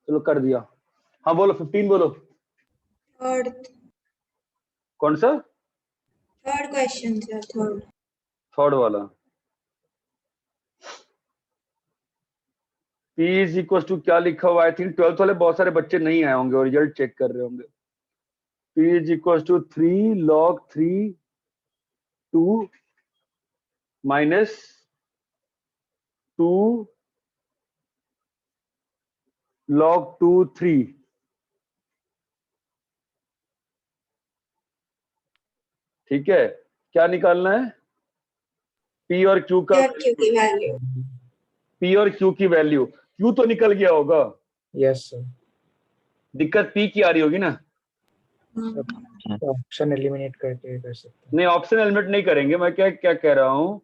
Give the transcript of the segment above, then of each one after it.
चलो कर दिया। हाँ बोलो 15 बोलो। थर्ड कौन सा? थर्ड क्वेश्चन सर, थर्ड वाला। P इज इक्वल टू क्या लिखा हुआ? आई थिंक 12th वाले बहुत सारे बच्चे नहीं आए होंगे और रिजल्ट चेक कर रहे होंगे। P is equal to 3 log 3 2 minus 2 log 2 3। ठीक है, क्या निकालना है? P और Q का, क्यू की वैल्यू। P और Q की वैल्यू। Q तो निकल गया होगा। Yes sir. दिक्कत P की आ रही होगी ना? ऑप्शन एलिमिनेट करके कर सकते हैं। नहीं, ऑप्शन एलिमिनेट नहीं करेंगे। मैं क्या क्या कह रहा हूं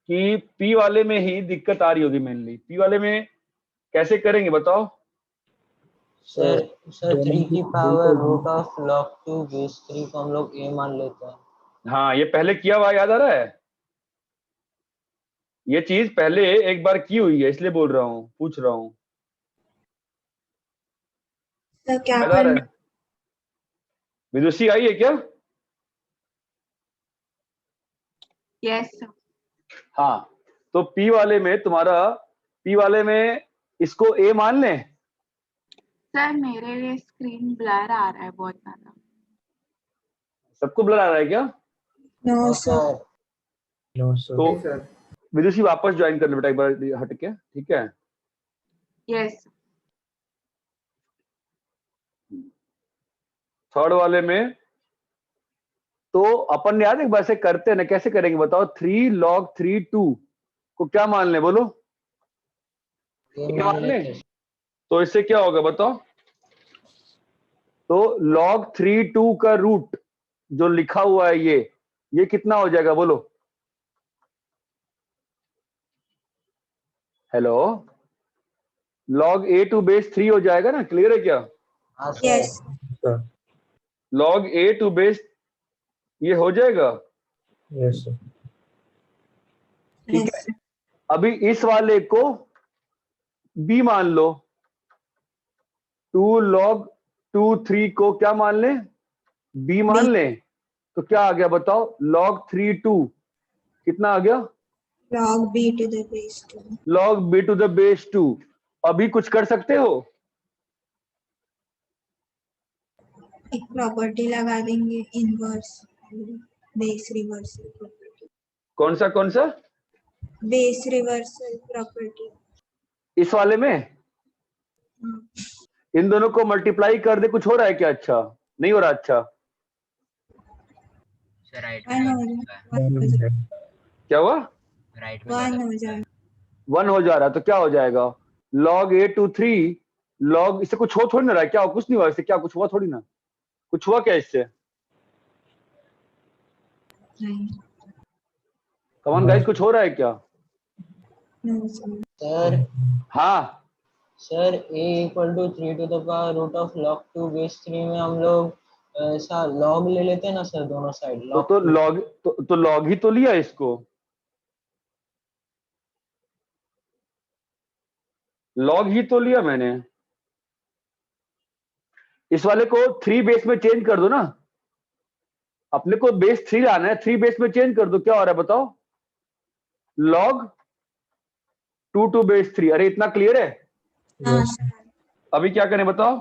कि P वाले में ही दिक्कत आ रही होगी मेनली। P वाले में कैसे करेंगे बताओ? सर 3 की power root of log 2 base 3 को हम लोग a मान लेते हैं। हाँ, ये पहले किया हुआ याद आ रहा है? ये चीज पहले एक बार की हुई है, इसलिए बोल रहा हूँ, पूछ रहा हूँ। सर क्या याद आ रहा है? विदुषी आई है क्या? Yes sir. हाँ, तो P वाले में तुम्हारा, P वाले में इसको A मान लें। सर मेरे लिए स्क्रीन ब्लर आ रहा है बहुत ज्यादा। सबको ब्लर आ रहा है क्या? No sir. No sir. तो विदुषी वापस ज्वाइन कर ले बेटा एक बार हट के, ठीक है? यस। थर्ड वाले में तो अपन याद एक बार से करते हैं ना, कैसे करेंगे बताओ? 3 log 3 2 को क्या मान ले बोलो? a क्या मान मान लेते ले? हैं। तो इससे क्या होगा बताओ? तो log 3 2 का रूट जो लिखा हुआ है ये कितना हो जाएगा बोलो? Hello, log a to base 3 हो जाएगा ना? क्लियर है क्या? हाँ sir. Yes sir. log a to base ये हो जाएगा। Yes sir. ठीक है, अभी इस वाले को b मान लो। 2 log 2 3 को क्या मान लें? b मान लें। तो क्या आ गया बताओ? log 3 2 कितना आ गया? log b to the base 2। log b to the base 2। अभी कुछ कर सकते हो? एक प्रॉपर्टी लगा देंगे, इनवर्स बेस रिवर्सल प्रॉपर्टी। कौन सा? Base reversal property. इस वाले में इन दोनों को मल्टीप्लाई कर दे, कुछ हो रहा है क्या? अच्छा नहीं हो रहा। अच्छा सर राइट वन हो में क्या हुआ? राइट में वन हो जाए। 1 हो जा रहा है तो क्या हो जाएगा? log a to 3 log, इससे कुछ हो थोड़ी ना रहा है। क्या कुछ नहीं हुआ इससे? क्या कुछ हुआ थोड़ी ना? कुछ हुआ क्या इससे? कमान गाइस, कुछ हो रहा है क्या? सर हाँ, sir a equal to 3 to the power root of log 2 base 3 में हम लोग ऐसा log ले लेते हैं ना सर, दोनों साइड तो log तो log ही तो लिया इसको। log ही तो लिया मैंने। इस वाले को 3 बेस में चेंज कर दो ना। अपने को बेस 3 लाना है, 3 बेस में चेंज कर दो। क्या हो रहा है बताओ? log 2 to base 3। अरे इतना क्लियर है? अभी क्या करें बताओ?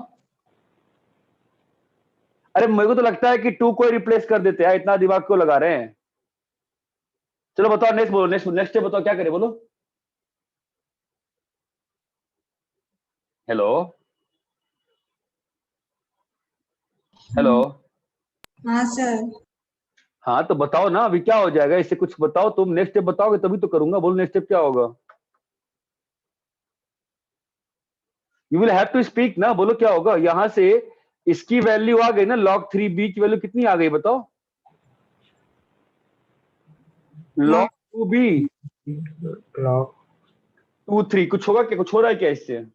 अरे मेरे को तो लगता है कि 2 को रिप्लेस कर देते हैं, इतना दिमाग क्यों लगा रहे हैं? चलो बताओ, नेक्स्ट बोलो, नेक्स्ट स्टेप बताओ, क्या करें बोलो? Hello hello. हाँ सर। हाँ तो बताओ ना, अभी क्या हो जाएगा इससे? कुछ बताओ तुम, नेक्स्ट स्टेप बताओगे तभी तो करूंगा। बोलो नेक्स्ट स्टेप क्या होगा? You will have to speak ना। बोलो क्या होगा? यहां से इसकी वैल्यू आ गई ना, log 3 b की वैल्यू कितनी आ गई बताओ? log 2b log 2 3। कुछ होगा क्या? कुछ हो रहा है क्या इससे?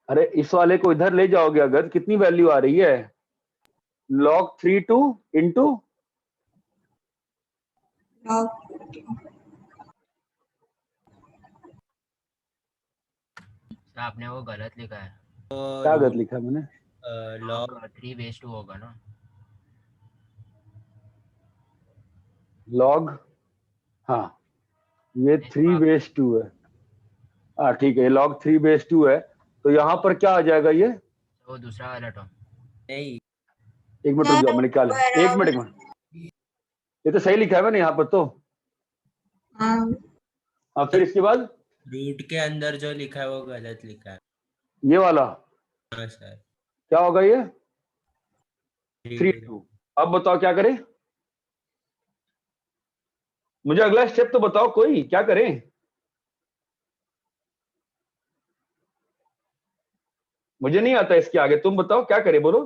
अरे इस वाले को इधर ले जाओगे अगर, कितनी वैल्यू आ रही है? log 3 2 इंटू log सर आपने वो गलत लिखा है, क्या गलत लिखा है मैंने? लॉग 3/2 होगा ना। लॉग, हाँ ये 3/2 है। हाँ ठीक है, लॉग 3/2 है, तो यहाँ पर क्या आ जाएगा ये? वो दूसरा वाला टर्म। नहीं, एक मिनट रुक जाओ, मैंने क्या लिखा? एक मिनट, एक मिनट, ये तो सही लिखा है मैंने यहाँ पर तो। हाँ हाँ फिर इसके बाद रूट के अंदर जो लिखा है वो गलत लिखा है। ये वाला हाँ सर, क्या होगा ये? 3 3/2। अब बताओ क्या करें? मुझे अगला स्टेप तो बताओ, कोई क्या करें? मुझे नहीं आता इसके आगे, तुम बताओ क्या करें, बोलो।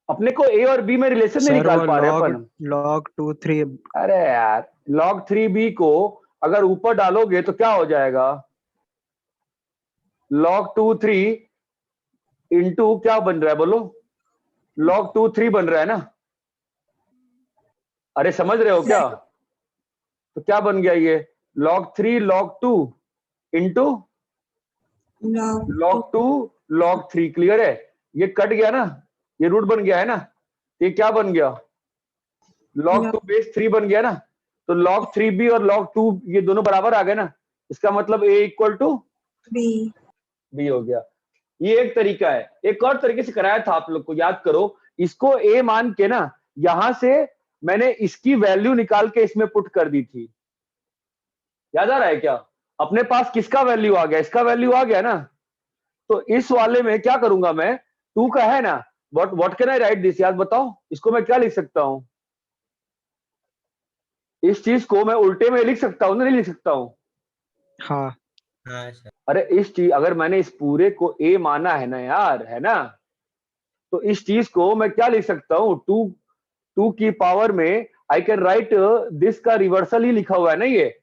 अपने को ए और बी में रिलेशन नहीं निकाल पा रहे अपन। log 2 3 अरे यार, log 3b को अगर ऊपर डालोगे तो क्या हो जाएगा? log 2 3 इंटू क्या बन रहा है बोलो? log 2 3 बन रहा है ना? अरे समझ रहे हो क्या? तो क्या बन गया ये? log 3 log 2 into log 2 log 3। Clear है? ये कट गया ना, ये रूट बन गया है ना, ये क्या बन गया? log 2 बेस 3 बन गया ना। तो log 3b और log 2 ये दोनों बराबर आ गए ना, इसका मतलब a equal to B b हो गया। ये एक तरीका है। एक और तरीके से कराया था आप लोग को, याद करो। इसको a मान के ना, यहां से मैंने इसकी वैल्यू निकाल के इसमें पुट कर दी थी। याद आ रहा है क्या? अपने पास किसका वैल्यू आ गया? इसका वैल्यू आ गया ना। तो इस वाले में क्या करूंगा मैं? 2 का है ना, what can I right this? याद बताओ, इसको मैं क्या लिख सकता हूं? इस चीज को मैं उल्टे में लिख सकता हूं ना, नहीं लिख सकता हूं? हाँ हाँ सर, अरे इस चीज, अगर मैंने इस पूरे को a माना है ना यार, है ना, तो इस चीज को मैं क्या लिख सकता हूं? 2 की पावर में आई कैन राइट दिस का रिवर्सल ही लिखा हुआ है ना ये।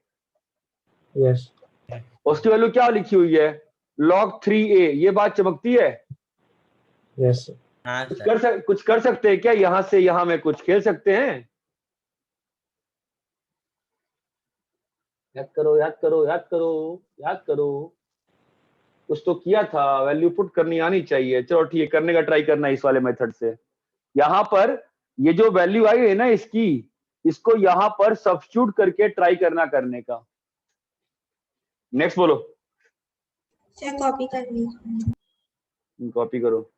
yes उसकी वैल्यू क्या लिखी हुई है? log 3a। ये बात चमकती है? yes sir. हाँ कुछ सर, कुछ कर सकते हैं क्या? यहां से यहां में कुछ खेल सकते हैं? याद करो, याद करो, याद करो, याद करो। कुछ तो किया था, वैल्यू पुट करनी आनी चाहिए। चलो ठीक है, करने का ट्राई करना है इस वाले मेथड से। यहां पर ये जो वैल्यू आई है ना इसकी, इसको यहां पर सब्स्टिट्यूट करके ट्राई करना करने का। नेक्स्ट बोलो। से कॉपी कर लीजिए। कॉपी करो।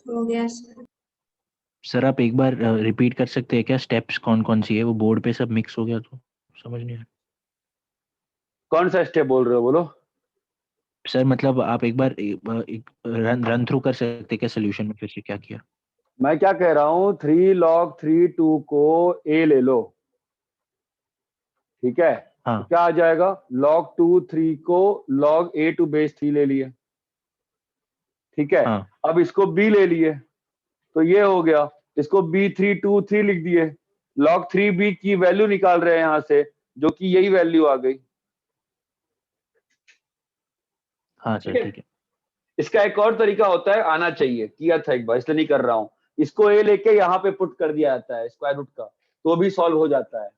हो गया सर। सर आप एक बार रिपीट कर सकते हैं क्या? स्टेप्स कौन कौन सी है? वो बोर्ड पे सब मिक्स हो गया तो समझ नहीं आया। कौन सा स्टेप बोल रहे हो, बोलो। सर मतलब आप एक बार एक रन थ्रू कर सकते हैं क्या सोल्यूशन में, फिर से क्या किया? मैं क्या कह रहा हूं, 3 log 3 2 को a ले लो, ठीक है? हाँ। तो क्या आ जाएगा? log 2 3 को log a to base 3 ले लिए, ठीक है? हाँ। अब इसको b ले लिए, तो ये हो गया। इसको b3 2 3 लिख दिए। log 3b की वैल्यू निकाल रहे हैं यहां से, जो कि यही वैल्यू आ गई। हाँ सर ठीक है। इसका एक और तरीका होता है, आना चाहिए, किया था एक बार इसलिए नहीं कर रहा हूं। इसको a लेके यहाँ पे पुट कर दिया जाता है स्क्वायर रूट का, तो भी सॉल्व हो जाता है।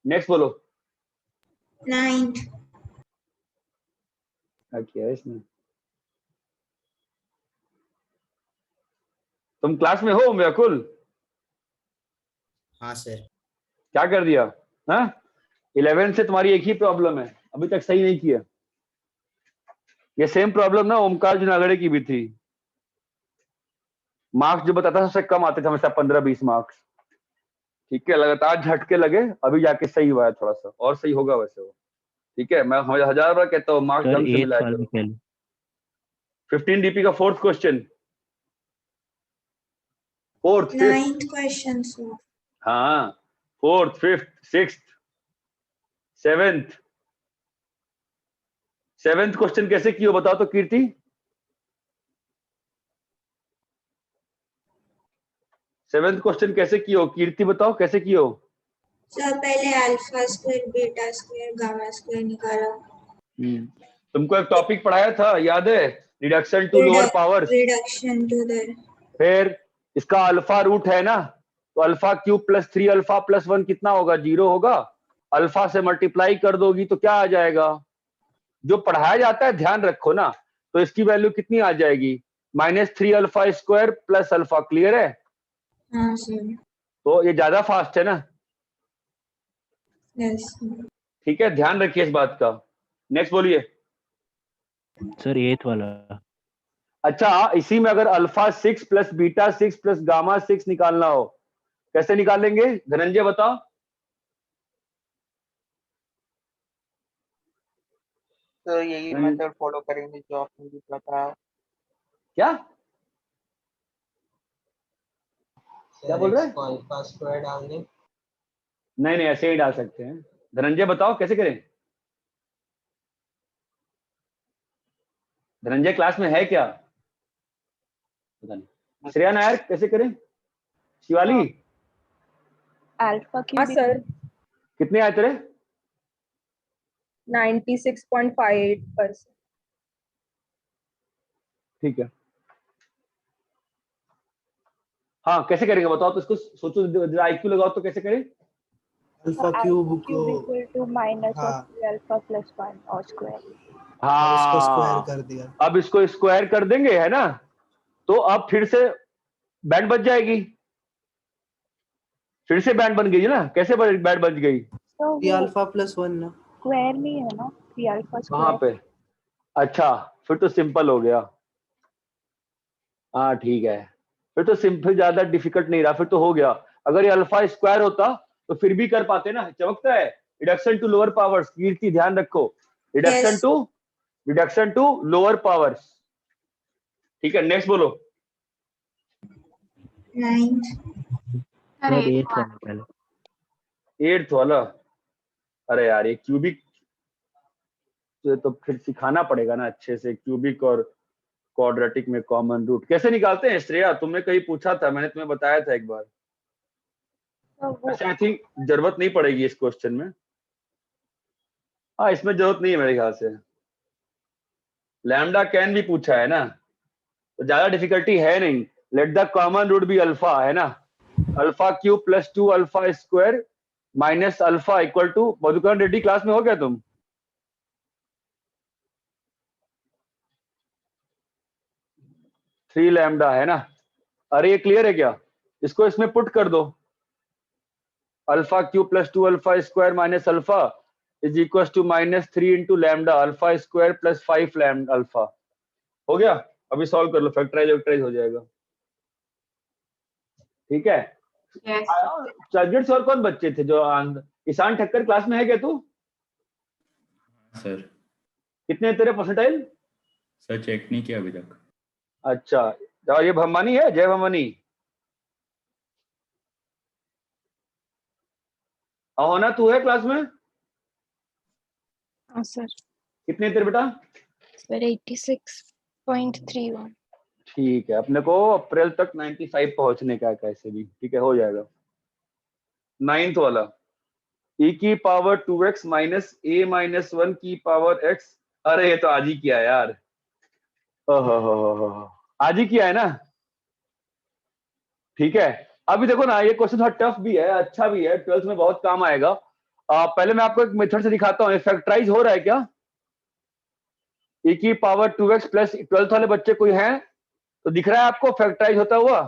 नेक्स्ट बोलो। 9th क्या किया है इसने? तुम क्लास में हो व्याकुल? हाँ सर, क्या कर दिया? हाँ, 11 से तुम्हारी एक ही प्रॉब्लम है, अभी तक सही नहीं किया। ये सेम प्रॉब्लम ना ओमकार जुनागढ़े की भी थी। मार्क्स जो बताता था उससे कम आते थे हमेशा, 15-20 मार्क्स। ठीक है, लगातार झटके लगे, अभी जाके सही हुआ है थोड़ा सा, और सही होगा वैसे वो। ठीक है, मैं 1000 बार कहता हूँ मार्क्स सर ढंग से 8 मिलाया साल में करो। पहले 15 DP का 4th question, 4th 5th, 9th question sir। हाँ 4th 5th 6th 7th 7th question कैसे की हो बताओ तो कीर्ति। सेवेंथ क्वेश्चन कैसे की हो कीर्ति, बताओ कैसे की हो। सर पहले alpha square beta square gamma square निकाला। तुमको एक टॉपिक पढ़ाया था याद है, reduction to lower powers. Reduction to the, फिर इसका अल्फा रूट है ना, तो alpha cube plus 3 alpha plus 1 कितना होगा, 0 होगा। अल्फा से मल्टीप्लाई कर दोगी तो क्या आ जाएगा, जो पढ़ाया जाता है ध्यान रखो ना, तो इसकी वैल्यू कितनी आ जाएगी, -3 alpha square plus alpha. Clear है। हाँ सर। तो ये ज्यादा फास्ट है ना। यस ठीक है, ध्यान रखिए इस बात का। नेक्स्ट बोलिए। सर 8th वाला। अच्छा, इसी में अगर alpha 6 plus beta 6 plus gamma 6 निकालना हो, कैसे निकालेंगे धनंजय बताओ। तो यही मेथड फॉलो करेंगे जो आपने भी बताया। क्या क्या बोल रहे हैं। को अल्फा स्क्वायर डाल दें। नहीं नहीं, ऐसे ही डाल सकते हैं। धनंजय बताओ कैसे करें। धनंजय क्लास में है क्या, पता नहीं। श्रेया नायर कैसे करें। शिवाली अल्फा क्यूब सर कितने आए तेरे। 96.58%। ठीक है, हाँ कैसे करेंगे बताओ तो, इसको सोचो जरा, IQ लगाओ तो कैसे करें। अल्फा क्यूब को इक्वल टू माइनस हाँ। ऑफ अल्फा प्लस 1 और स्क्वायर। हाँ इसको स्क्वायर कर दिया। अब इसको स्क्वायर कर देंगे है ना, तो अब फिर से बैंड बच जाएगी, फिर से बैंड बन गई ना। कैसे बैंड बच गई, तो ये अल्फा प्लस 1 ना, स्क्वायर में है ना, 3 अल्फा कहाँ स्क्वायर। पे। अच्छा फिर तो सिंपल हो गया। हाँ ठीक है, फिर तो सिंपल, ज्यादा डिफिकल्ट नहीं रहा, फिर तो हो गया। अगर ये अल्फा स्क्वायर होता तो फिर भी कर पाते ना। चमकता है रिडक्शन टू लोअर पावर्स। कीर्ति ध्यान रखो, रिडक्शन टू लोअर पावर्स। ठीक है, नेक्स्ट बोलो। 9th sir sir 8th 8th वाला पहले। 8th वाला, अरे यार ये क्यूबिक तो फिर सिखाना पड़ेगा ना अच्छे से। क्यूबिक और क्वाड्रेटिक में कॉमन रूट कैसे निकालते हैं श्रेया, तुमने कहीं पूछा था, मैंने तुम्हें बताया था एक बार। तो वो अच्छा आई थिंक जरूरत नहीं पड़ेगी इस क्वेश्चन में। हाँ इसमें जरूरत नहीं है मेरे ख्याल से। लैम्डा कैन भी पूछा है ना, तो ज्यादा डिफिकल्टी है नहीं। Let the common root be alpha है ना, alpha cube plus 2 alpha square minus alpha equal to. Madhukar Reddy class में हो गया तुम। थ्री लैम्डा है ना। अरे ये क्लियर है क्या, इसको इसमें पुट कर दो। Alpha cube plus 2 alpha square minus alpha is equal to -3 into lambda alpha square plus 5 lambda alpha. हो गया, अभी सॉल्व कर लो, फैक्टराइज हो जाएगा। ठीक है। यस चर्चगेट से और कौन बच्चे थे जो ईशान ठक्कर क्लास में है क्या तू। सर कितने तेरे परसेंटाइल। सर चेक नहीं किया अभी तक। अच्छा, और ये भवानी है, जय भवानी। होना तू है क्लास में। हाँ सर। कितने तेरे बेटा। सर 86.31। ठीक है, अपने को अप्रैल तक 95 पहुंचने का है कैसे भी। ठीक है, हो जाएगा। 9th वाला, e की power 2x minus a minus 1 की पावर x। अरे ये तो आज ही किया है यार। ओहो, आज ही किया है ना। ठीक है, अभी देखो ना, ये क्वेश्चन थोड़ा टफ भी है, अच्छा भी है, 12th में बहुत काम आएगा। पहले मैं आपको एक मेथड से दिखाता हूँ। फैक्टराइज हो रहा है क्या, e की पावर 2x प्लस। 12th वाले बच्चे कोई हैं तो दिख रहा है आपको फैक्टराइज होता हुआ।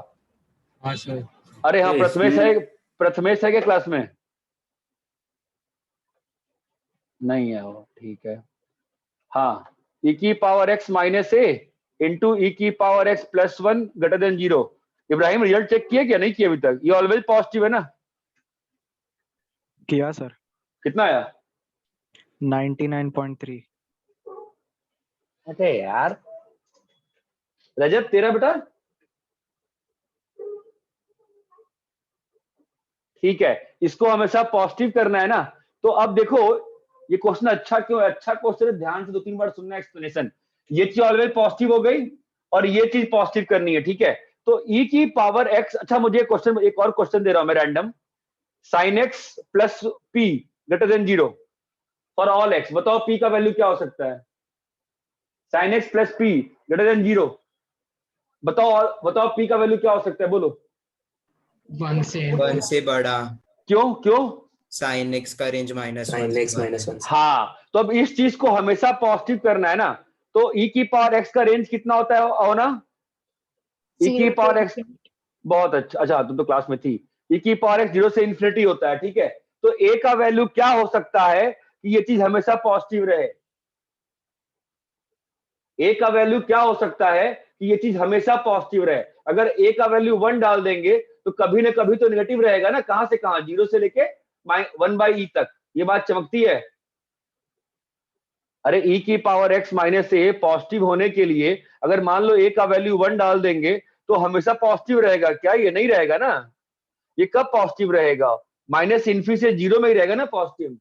हाँ सर। अरे हाँ, प्रथमेश है क्या क्लास में। नहीं है वो, ठीक है। हाँ, e की power x minus a into e की power x plus 1 greater than 0। Ibrahim result check किया क्या, नहीं किया अभी तक। ये ऑलवेज पॉजिटिव है ना। किया सर। कितना आया। 99.3। अरे यार रजत तेरा बेटा। ठीक है, इसको हमेशा पॉजिटिव करना है ना। तो अब देखो ये क्वेश्चन अच्छा क्यों है? अच्छा क्वेश्चन है, ध्यान से 2-3 बार सुनना एक्सप्लेनेशन। ये चीज ऑलवेज पॉजिटिव हो गई और ये चीज पॉजिटिव करनी है, ठीक है। तो e की पावर x, अच्छा मुझे क्वेश्चन, एक और क्वेश्चन दे रहा हूं मैं random, sin x plus p greater than 0 for all x। बताओ p का वैल्यू क्या हो सकता है? sin x plus p greater than 0, बताओ p का वैल्यू क्या हो सकता है, बोलो। 1 से बड़ा। क्यों? sin x का रेंज -1 हाँ, तो अब इस चीज को हमेशा पॉजिटिव करना है ना, तो e की पावर x का रेंज कितना होता है होना? e की पावर x, बहुत अच्छा, तुम तो क्लास में थी। e की पावर x 0 से इन्फिनिटी होता है, ठीक है। तो a का वैल्यू क्या हो सकता है कि ये चीज हमेशा पॉजिटिव रहे? a का वैल्यू क्या हो सकता है कि ये चीज हमेशा पॉजिटिव रहे? अगर a का वैल्यू 1 डाल देंगे तो कभी ना कभी तो नेगेटिव रहेगा ना, कहां से कहां, 0 से लेके 1/e तक। ये बात चमकती है। अरे e की power x minus a positive होने के लिए अगर मान लो a का वैल्यू 1 डाल देंगे तो हमेशा पॉजिटिव रहेगा क्या? ये नहीं रहेगा ना। ये कब पॉजिटिव रहेगा? माइनस इन्फी से 0 में ही रहेगा ना पॉजिटिव।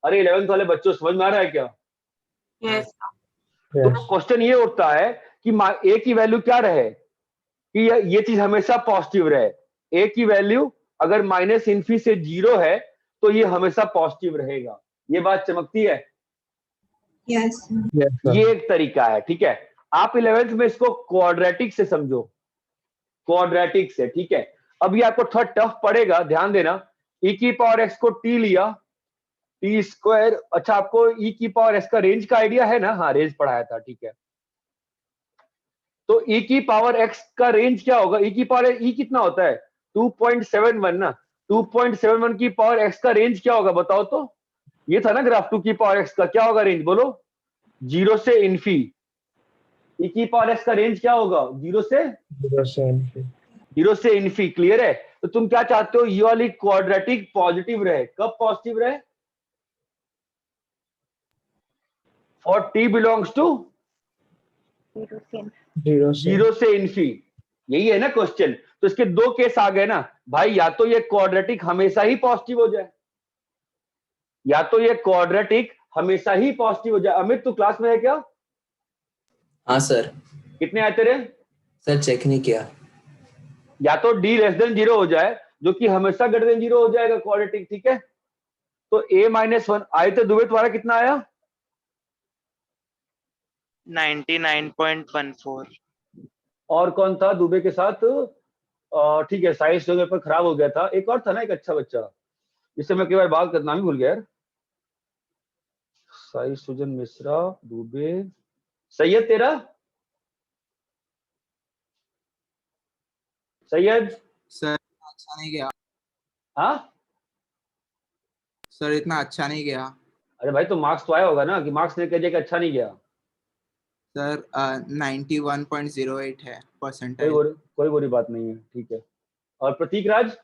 अरे 11th वाले बच्चों समझ में आ रहा है क्या? यस तो क्वेश्चन ये उठता है कि a की वैल्यू क्या रहे कि ये चीज हमेशा पॉजिटिव रहे। a की वैल्यू अगर माइनस इन्फी से 0 है तो ये हमेशा पॉजिटिव रहेगा। ये बात चमकती है। यस ये एक तरीका है, ठीक है। आप 11th में इसको क्वाड्रेटिक से समझो, क्वाड्रेटिक से, ठीक है। अब ये आपको थोड़ा टफ पड़ेगा, ध्यान देना। e की पावर x को t लिया, t स्क्वायर, अच्छा आपको e की पावर x का रेंज का आइडिया है ना? हाँ, रेंज पढ़ाया था, ठीक है। तो e की पावर x का रेंज क्या होगा? e की पावर e कितना होता है? 2.71 ना। 2.71 की पावर x का रेंज क्या होगा बताओ तो? ये था ना ग्राफ, 2 की पावर x का क्या होगा रेंज, बोलो। 0 से इन्फी। e की पावर x का रेंज क्या होगा? 0 से इन्फी। क्लियर है? तो तुम क्या चाहते हो? ये वाली क्वाड्रेटिक पॉजिटिव रहे। कब पॉजिटिव रहे? फॉर t बिलोंग्स टू 0 से इन्फी। यही है ना क्वेश्चन। तो इसके दो केस आ गए ना भाई, या तो ये क्वाड्रेटिक हमेशा ही पॉजिटिव हो जाए, या तो ये क्वाड्रेटिक हमेशा ही पॉजिटिव हो जाए। अमित तू क्लास में है क्या? हाँ सर। कितने आते रहे? सर चेक नहीं किया। या तो d लेस देन 0 हो जाए, जो कि हमेशा ग्रेटर देन 0 हो जाएगा क्वाड्रेटिक, ठीक है। तो a-1 आए थे। दुबे तुम्हारा कितना आया? 99.14। और कौन था दुबे के साथ? ठीक है, साइंस जो पेपर खराब हो गया था। एक और था ना, एक अच्छा बच्चा, जिससे मैं कई बार बात करना भी भूल गया यार। साई सुजन मिश्रा, दुबे, सैयद तेरा? सैयद सर अच्छा नहीं गया। हाँ सर इतना अच्छा नहीं गया। अरे भाई तो मार्क्स तो आया होगा ना, कि मार्क्स ने कह अच्छा नहीं गया। सर 91.08 है परसेंटाइल। कोई बुरी बात नहीं है, ठीक है। और प्रतीक राज?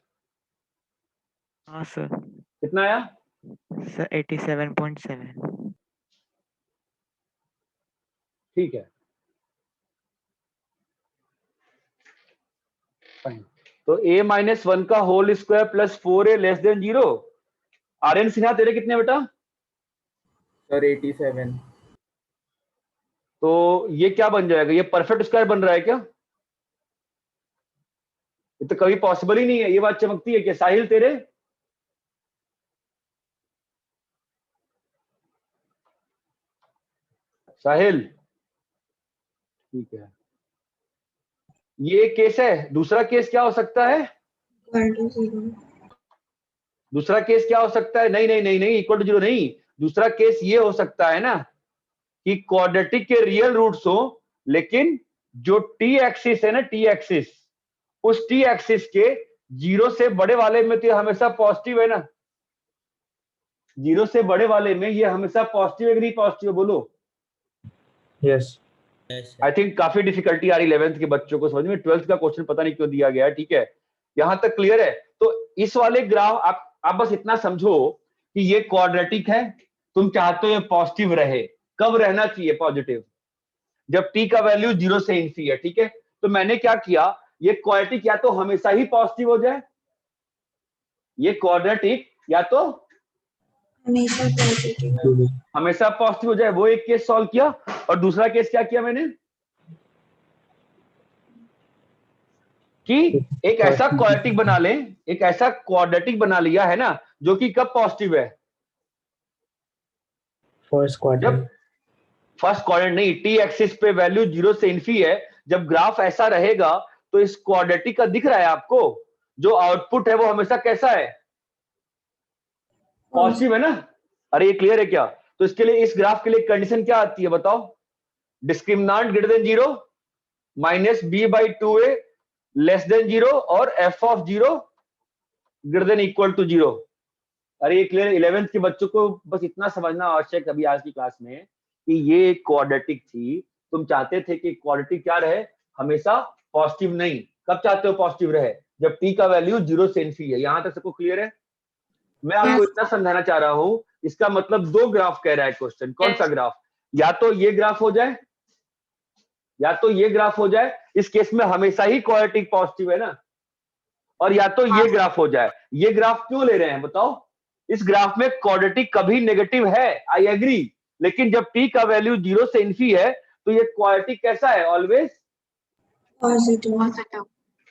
हाँ सर। कितना आया? सर 87.7। ठीक है, फाइन। तो a-1 का whole square plus 4a less than 0। Aryan Sinha तेरे कितने बेटा? सर 87। तो ये क्या बन जाएगा? ये परफेक्ट स्क्वायर बन रहा है क्या? ये तो कभी पॉसिबल ही नहीं है। ये बात चमकती है कि साहिल तेरे? साहिल ठीक है, ये केस है। दूसरा केस क्या हो सकता है? दूसरा केस क्या हो सकता है? नहीं नहीं नहीं नहीं, इक्वल टू 0 नहीं। दूसरा केस ये हो सकता है ना कि क्वाड्रेटिक के रियल रूट्स हो, लेकिन जो टी एक्सिस है ना, टी एक्सिस, उस टी एक्सिस के 0 से बड़े वाले में तो ये हमेशा पॉजिटिव है ना। 0 से बड़े वाले में ये हमेशा पॉजिटिव है कि नहीं पॉजिटिव है, बोलो। यस। आई थिंक काफी डिफिकल्टी आ रही 11th के बच्चों को समझ में। 12th का क्वेश्चन पता नहीं क्यों दिया गया है, ठीक है। यहां तक क्लियर है? तो इस वाले ग्राफ आप बस इतना समझो कि ये क्वाड्रेटिक है, तुम चाहते हो ये पॉजिटिव रहे। कब रहना चाहिए पॉजिटिव? जब t का वैल्यू 0 से इन्फी है, ठीक है। तो मैंने क्या किया, ये क्वाड्रेटिक या तो हमेशा ही पॉजिटिव हो जाए, ये क्वाड्रेटिक या तो हमेशा पॉजिटिव। हमेशा पॉजिटिव हो जाए, वो एक केस सॉल्व किया। और दूसरा केस क्या किया मैंने कि एक ऐसा क्वाड्रेटिक बना लें, एक ऐसा क्वाड्रेटिक बना लिया है ना जो कि कब पॉजिटिव है, फर्स्ट क्वाड्रेंट। जब फर्स्ट क्वाड्रेंट नहीं, टी एक्सिस पे वैल्यू 0 से इन्फी है। जब ग्राफ ऐसा रहेगा तो इस क्वाड्रेटिक का दिख रहा है आपको, जो आउटपुट है वो हमेशा कैसा है, पॉजिटिव है ना। अरे ये क्लियर है क्या? तो इसके लिए, इस ग्राफ के लिए कंडीशन क्या आती है बताओ? Discriminant greater than 0, minus b by 2a less than 0 और f of 0 greater than equal to 0। अरे ये क्लियर? 11th के बच्चों को बस इतना समझना आवश्यक अभी आज की क्लास में कि ये एक क्वाड्रेटिक थी। तुम चाहते थे कि क्वाड्रेटिक क्या रहे, हमेशा पॉजिटिव नहीं। कब चाहते हो पॉजिटिव रहे? जब टी का वैल्यू 0 से इन्फी है। यहां तक सबको क्लियर है? मैं आपको इतना समझाना चाह रहा हूं, इसका मतलब दो ग्राफ कह रहा है क्वेश्चन। कौन सा ग्राफ? या तो ये ग्राफ हो जाए, या तो ये ग्राफ हो जाए, इस केस में हमेशा ही क्वाड्रेटिक पॉजिटिव है ना, और या तो ये ग्राफ हो जाए। ये ग्राफ क्यों ले रहे हैं बताओ? इस ग्राफ में क्वाड्रेटिक कभी नेगेटिव है, आई एग्री, लेकिन जब टी का वैल्यू 0 से इन्फी है तो ये क्वाड्रेटिक कैसा है? Always positive.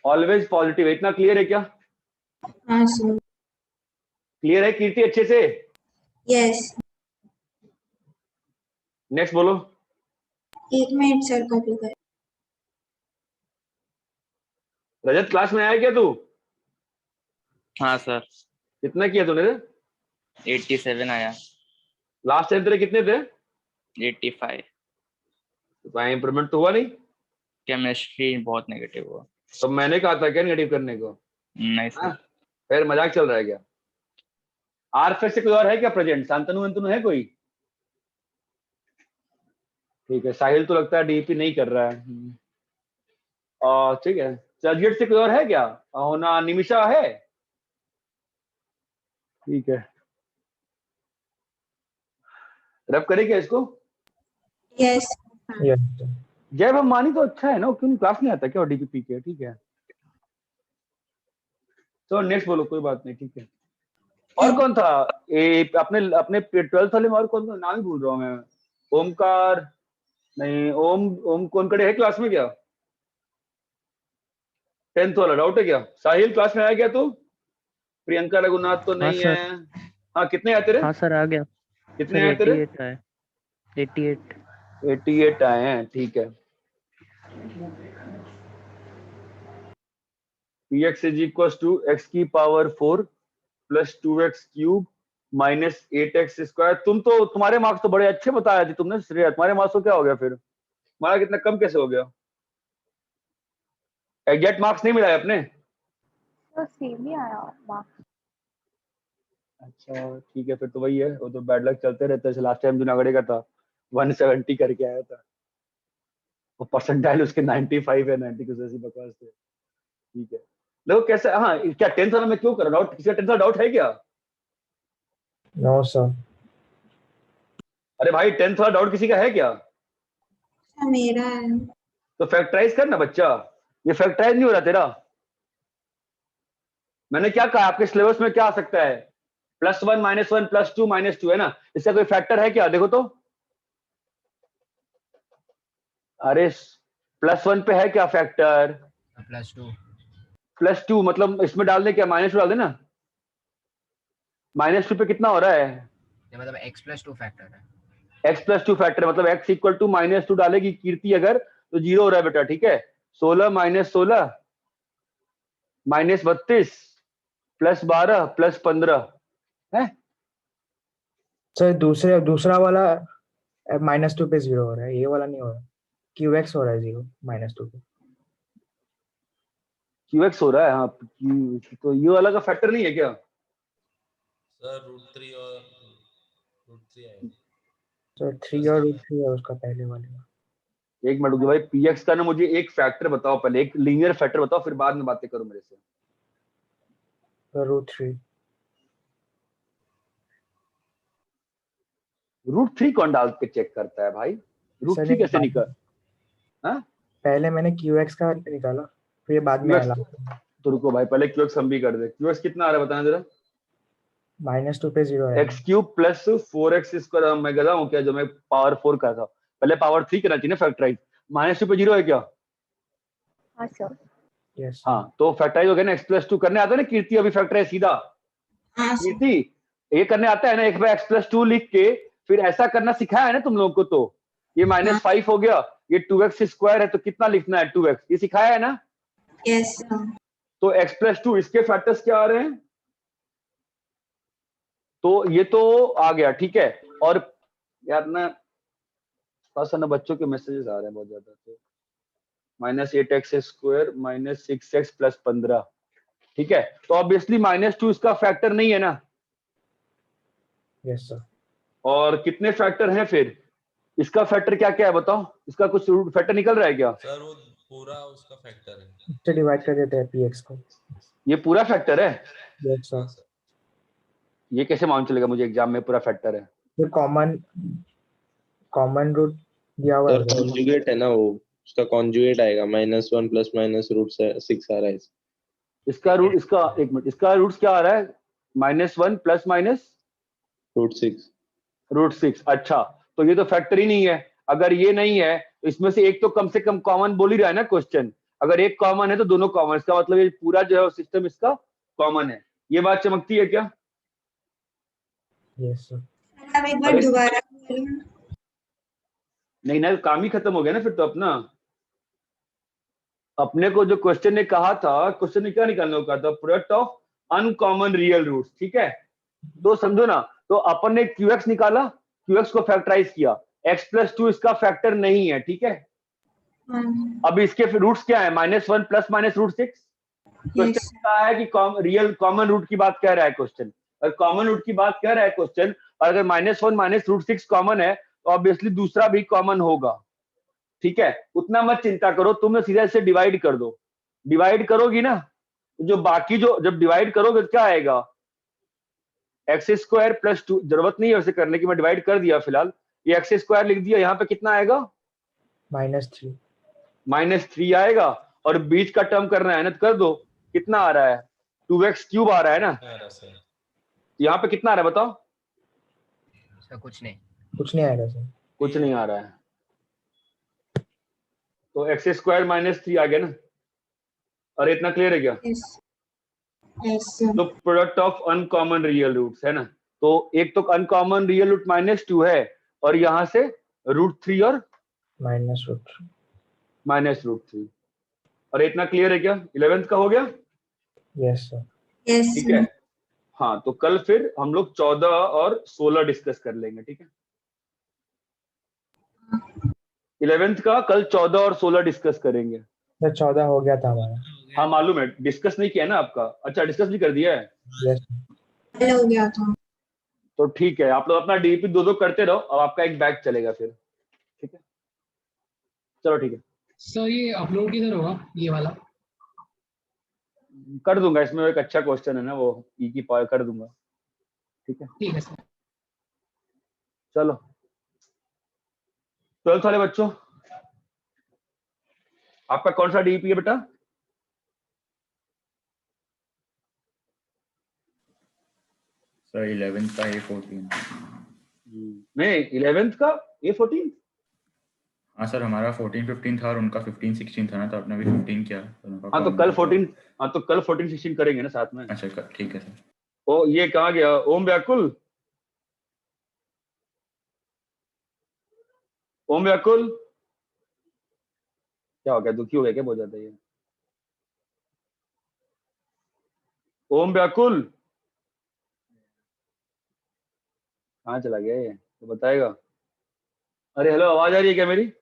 Always positive. इतना क्लियर है क्या? हाँ सर। क्लियर है कीर्ति अच्छे से? यस। नेक्स्ट बोलो। 1 मिनट सर, कॉपी कर। रजत क्लास में आया क्या तू? हाँ सर। कितना किया तूने? 87 आया। लास्ट टाइम तेरे कितने थे? 85। तो इंप्रूवमेंट तो हुआ नहीं? केमिस्ट्री बहुत नेगेटिव हुआ। तो मैंने कहा था क्या नेगेटिव करने को? नहीं सर। फिर मजाक चल रहा है क्या? आर फिर से कोई और है क्या प्रेजेंट? शांतनु वंतनु है कोई? ठीक है, साहिल तो लगता है डीपी नहीं कर रहा है। और ठीक है, चर्चगेट से कोई और है क्या? होना निमिषा है? ठीक है, रब करे क्या इसको? यस। जय भवानी तो अच्छा है ना, क्यों क्लास नहीं आता क्या डीपी के? ठीक है, तो नेक्स्ट बोलो, कोई बात नहीं, ठीक है। और कौन था अपने 12th वाले में? और कौन था? नाम ही भूल रहा हूँ मैं। ओमकार नहीं, ओम कौन कड़े है क्लास में क्या? 10th वाला डाउट है क्या? साहिल क्लास में आया क्या तू? प्रियंका रघुनाथ तो नहीं है। हाँ, कितने आए तेरे? हाँ सर आ गया। कितने आए तेरे? 88 आए हैं, ठीक है। px is equals to x की power 4 plus 2x cube minus 8x square. तुम्हारे मार्क्स तो बड़े अच्छे बताए थे तुमने श्रेया, तुम्हारे मार्क्स को क्या हो गया फिर? तुम्हारा कितना कम कैसे हो गया? एग्जैक्ट मार्क्स नहीं मिला है अपने? तो सेम ही आया मार्क्स। अच्छा ठीक है, फिर तो वही है, वो तो बैड लक चलते रहते हैं। लास्ट टाइम जूनागढ़ का था 170 करके आया था, वो परसेंटाइल उसके 95 है, 90 कुछ ऐसी बकवास थे। ठीक है, देखो कैसे। हाँ, क्या 10th वाला में क्यों कर डाउट? किसी का 10th वाला डाउट है क्या? No sir. अरे भाई 10th वाला डाउट किसी का है क्या? मेरा है। तो फैक्टराइज करना बच्चा, ये फैक्टराइज नहीं हो रहा तेरा। मैंने क्या कहा, आपके सिलेबस में क्या आ सकता है? +1 -1 +2 -2 है ना, इसका कोई फैक्टर है क्या? देखो तो। अरे +1 पे है क्या फैक्टर? +2 मतलब इसमें डाल दे क्या? -2 डाल देना। -2 पे कितना हो रहा है? मतलब x+2 फैक्टर है। x+2 फैक्टर मतलब x इक्वल टू -2 डालेगी कीर्ति अगर, तो 0 हो रहा है बेटा। ठीक है, 16 - 16 -32 +12 +15 है। सर दूसरा वाला -2 पे 0 हो रहा है, ये वाला नहीं हो रहा। QX हो रहा है 0 -2 पे। QX हो रहा है, हाँ। तो ये वाला का फैक्टर नहीं है क्या? सर √3 और √3 है। सर 3 और √3 है उसका पहले वाले में। एक मिनट रुकिए भाई, PX का ना मुझे एक फैक्टर बताओ पहले, एक लीनियर फैक्टर बताओ, फिर बाद में बातें करो मेरे से। √3 √3 कौन डाल के चेक करता है भाई? √3 कैसे निकल? हाँ, पहले मैंने QX का निकाला, फिर बाद में आया। तो रुको भाई, पहले QX हम भी कर दे। QX कितना आ रहा है बताना जरा। -2 पे 0 है। X cube plus 4x square. मैं गधा हूँ क्या जो मैं पावर 4 का था, पहले पावर 3 करना चाहिए ना फैक्टराइज। -2 पे 0 है क्या? हाँ सर। यस हाँ तो फैक्टराइज हो गया ना। x+2 करने आता है ना कीर्ति, अभी फैक्टराइज सीधा। हाँ सर। कीर्ति ये करने आता है ना, एक बार x+2 लिख के फिर ऐसा करना सिखाया है ना तुम लोगों को। तो ये -5 हो गया, ये 2x स्क्वायर है तो कितना लिखना है 2x, ये सिखाया है ना। Yes sir. तो x+2 इसके फैक्टर्स क्या आ रहे हैं, तो ये तो आ गया ठीक है। और यार ना थोड़ा सा ना बच्चों के मैसेजेस आ रहे हैं बहुत ज्यादा, तो -8x स्क्वायर -6x प्लस 15 ठीक है। तो ऑब्वियसली -2 इसका फैक्टर नहीं है ना। Yes sir. और कितने फैक्टर हैं फिर, इसका फैक्टर क्या क्या है बताओ, इसका कुछ रूट फैक्टर निकल रहा है क्या? सर वो पूरा उसका फैक्टर है। इससे डिवाइड कर देते हैं px को। ये पूरा फैक्टर है? यस हाँ सर। सर। ये कैसे मालूम चलेगा मुझे एग्जाम में पूरा फैक्टर है? ये कॉमन रूट दिया हुआ सर है। कॉन्जुगेट है ना वो, उसका कॉन्जुगेट आएगा -1 प्लस -√6 आ रहा है। इसका रूट, इसका एक मिनट, इसका रूट क्या आ रहा है? -1 प्लस √6। अच्छा तो ये तो फैक्टर ही नहीं है। अगर ये नहीं है तो इसमें से एक तो कम से कम कॉमन बोल ही रहा है ना क्वेश्चन। अगर एक कॉमन है तो दोनों कॉमन, इसका मतलब ये पूरा जो है सिस्टम इसका कॉमन है। ये बात चमकती है क्या? Yes sir. अब एक बार अरे दोबारा बोलो। नहीं ना, काम ही खत्म हो गया ना फिर तो अपना। अपने को जो क्वेश्चन ने कहा था, क्वेश्चन ने क्या निकालने को कहा था? Product of uncommon real roots, ठीक है। तो समझो ना, तो अपन ने QX निकाला, QX को फैक्टराइज किया, x+2 इसका फैक्टर नहीं है ठीक है। अब इसके फिर रूट्स क्या है? -1 प्लस -√6। क्वेश्चन कहा है कि रियल कॉमन रूट की बात कह रहा है क्वेश्चन। और कॉमन रूट की बात कह रहा है क्वेश्चन, और अगर -1 -√6 कॉमन है तो ऑब्वियसली दूसरा भी कॉमन होगा ठीक है। उतना मत चिंता करो, तुम सीधा से डिवाइड कर दो। डिवाइड करोगी ना, जो बाकी जो जब डिवाइड करोगे तो क्या आएगा? x² प्लस 2, जरूरत नहीं है वैसे करने की, मैं डिवाइड कर दिया फिलहाल। ये x² लिख दिया, यहाँ पे कितना आएगा? -3। -3 आएगा। और बीच का टर्म करना है ना, तो कर दो। कितना आ रहा है? 2x³ आ रहा है ना। आ रहा सर। यहाँ पे कितना आ रहा है बताओ? सर कुछ नहीं। कुछ नहीं आएगा सर। कुछ नहीं आ रहा है, तो x² -3 आ गया ना। अरे इतना क्लियर है क्या? तो product of uncommon real roots है ना, तो एक तो अनकॉमन रियल रूट -2 है, और यहाँ से √3 और -√3। और इतना क्लियर है क्या? 11th का हो गया? Yes sir. ठीक है। हाँ तो कल फिर हम लोग 14 और 16 डिस्कस कर लेंगे ठीक है। 11th का कल 14 और 16 डिस्कस करेंगे। सर 14 हो गया था हमारा। हाँ मालूम है, डिस्कस नहीं किया ना आपका। अच्छा डिस्कस भी कर दिया है। यस हो गया था। तो ठीक है, आप लोग अपना DP 2-2 करते रहो, और आपका एक बैग चलेगा फिर ठीक है। चलो ठीक है सर। ये अपलोड किधर होगा ये वाला? कर दूंगा, इसमें एक अच्छा क्वेश्चन है ना, वो ई की पावर कर दूंगा ठीक है। ठीक है सर। चलो 12th वाले बच्चों, आपका कौन सा DP है बेटा? सर 11th का A14। नहीं 11th का A14। हाँ सर, हमारा 14-15 था और उनका 15-16 था ना, तो आपने भी 15 किया तो उनका हाँ तो कौन कल सा था? 14, हाँ तो कल 14-16 करेंगे ना साथ में। अच्छा ठीक है सर। ओ ये कहाँ गया ओम व्याकुल? ओम व्याकुल क्या हो गया, दुखी हो गया क्या बहुत ज्यादा ये? ओम व्याकुल कहाँ चला गया ये, तो बताएगा। अरे हेलो, आवाज आ रही है क्या मेरी?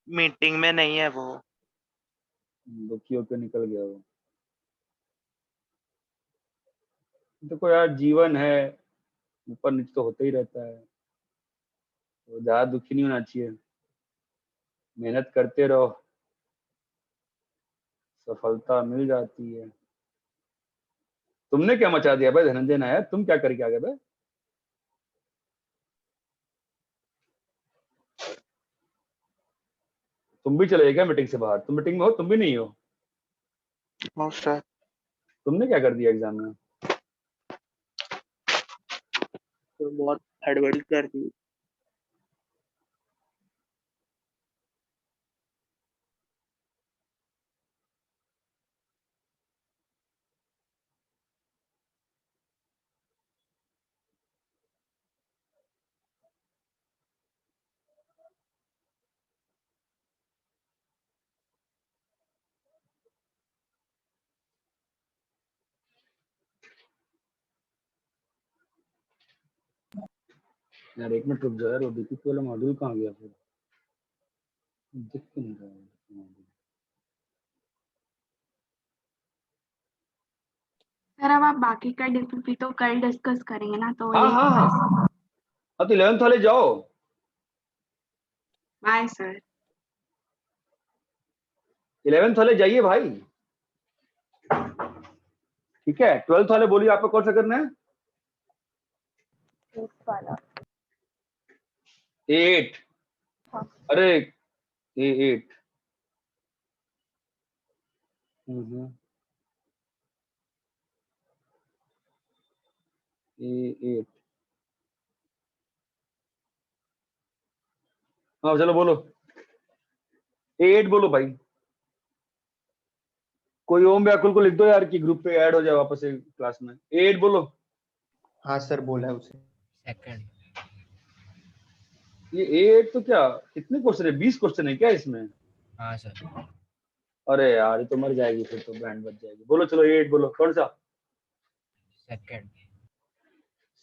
मीटिंग में नहीं है वो। दुखी होकर निकल गया वो। देखो यार जीवन है, ऊपर नीचे तो होता ही रहता है, तो ज्यादा दुखी नहीं होना चाहिए। मेहनत करते रहो, सफलता मिल जाती है। तुमने क्या मचा दिया भाई धनंजय नायर, तुम क्या करके आ गए भाई? तुम भी चले गए क्या मीटिंग से बाहर? तुम मीटिंग में हो? तुम भी नहीं हो? No sir. तुमने क्या कर दिया एग्जाम में? तो बहुत हड़बड़ी कर दी। यार एक मिनट रुक जाओ यार, वो DPP वाला मॉड्यूल कहाँ गया फिर? दिख क्यों नहीं रहा है module? सर अब आप बाकी का DPP तो कल डिस्कस करेंगे ना, तो हाँ एक हाँ बार हाँ, अब तो 11th वाले जाओ, बाय सर। 11th वाले जाइए भाई, ठीक है। 12th वाले बोलिए आपको कौन सा करना है? 8 वाला। 8, हाँ। अरे A8, A8, हाँ चलो बोलो, A8 बोलो भाई। कोई ओम व्याकुल को लिख दो यार कि ग्रुप पे ऐड हो जाए वापस से क्लास में। A8 बोलो। हाँ सर बोला है उसे। सेकंड। ये A8 तो क्या कितने क्वेश्चन है? 20 क्वेश्चन है क्या इसमें? हाँ सर। अरे यार ये तो मर जाएगी फिर, तो बैंड बच जाएगी। बोलो चलो A8 बोलो, कौन सा? Second.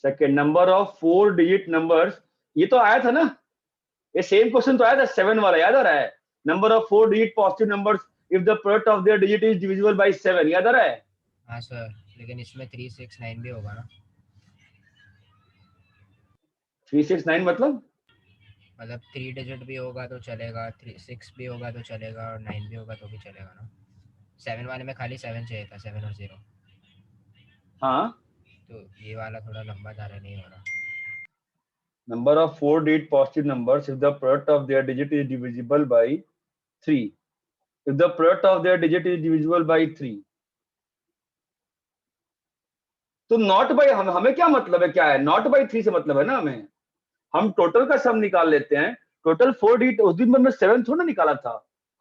Second. Number of 4 digit numbers, ये तो आया था ना, ये सेम क्वेश्चन तो आया था 7 वाला, याद आ रहा है? Number of 4 digit positive numbers if the product of their digit is divisible by 7, याद आ रहा है? हाँ सर, लेकिन इसमें 369 भी होगा ना? 369 मतलब 3 डिजिट भी होगा तो चलेगा, 6 भी होगा तो चलेगा, और 9 भी होगा तो भी चलेगा ना? 7 वाले में खाली 7 चाहिए था, 7 और 0। हाँ, तो ये वाला थोड़ा लंबा जा रहा, नहीं हो रहा। number of 4 digit positive numbers if the product of their digit is divisible by 3, if the product of their digit is divisible by 3, तो नॉट बाई हमें क्या मतलब है, क्या है नॉट बाई 3 से मतलब है ना हमें, हम टोटल का सम निकाल लेते हैं। टोटल 4 डिजिट, उस दिन में 7 थोड़ा निकाला था,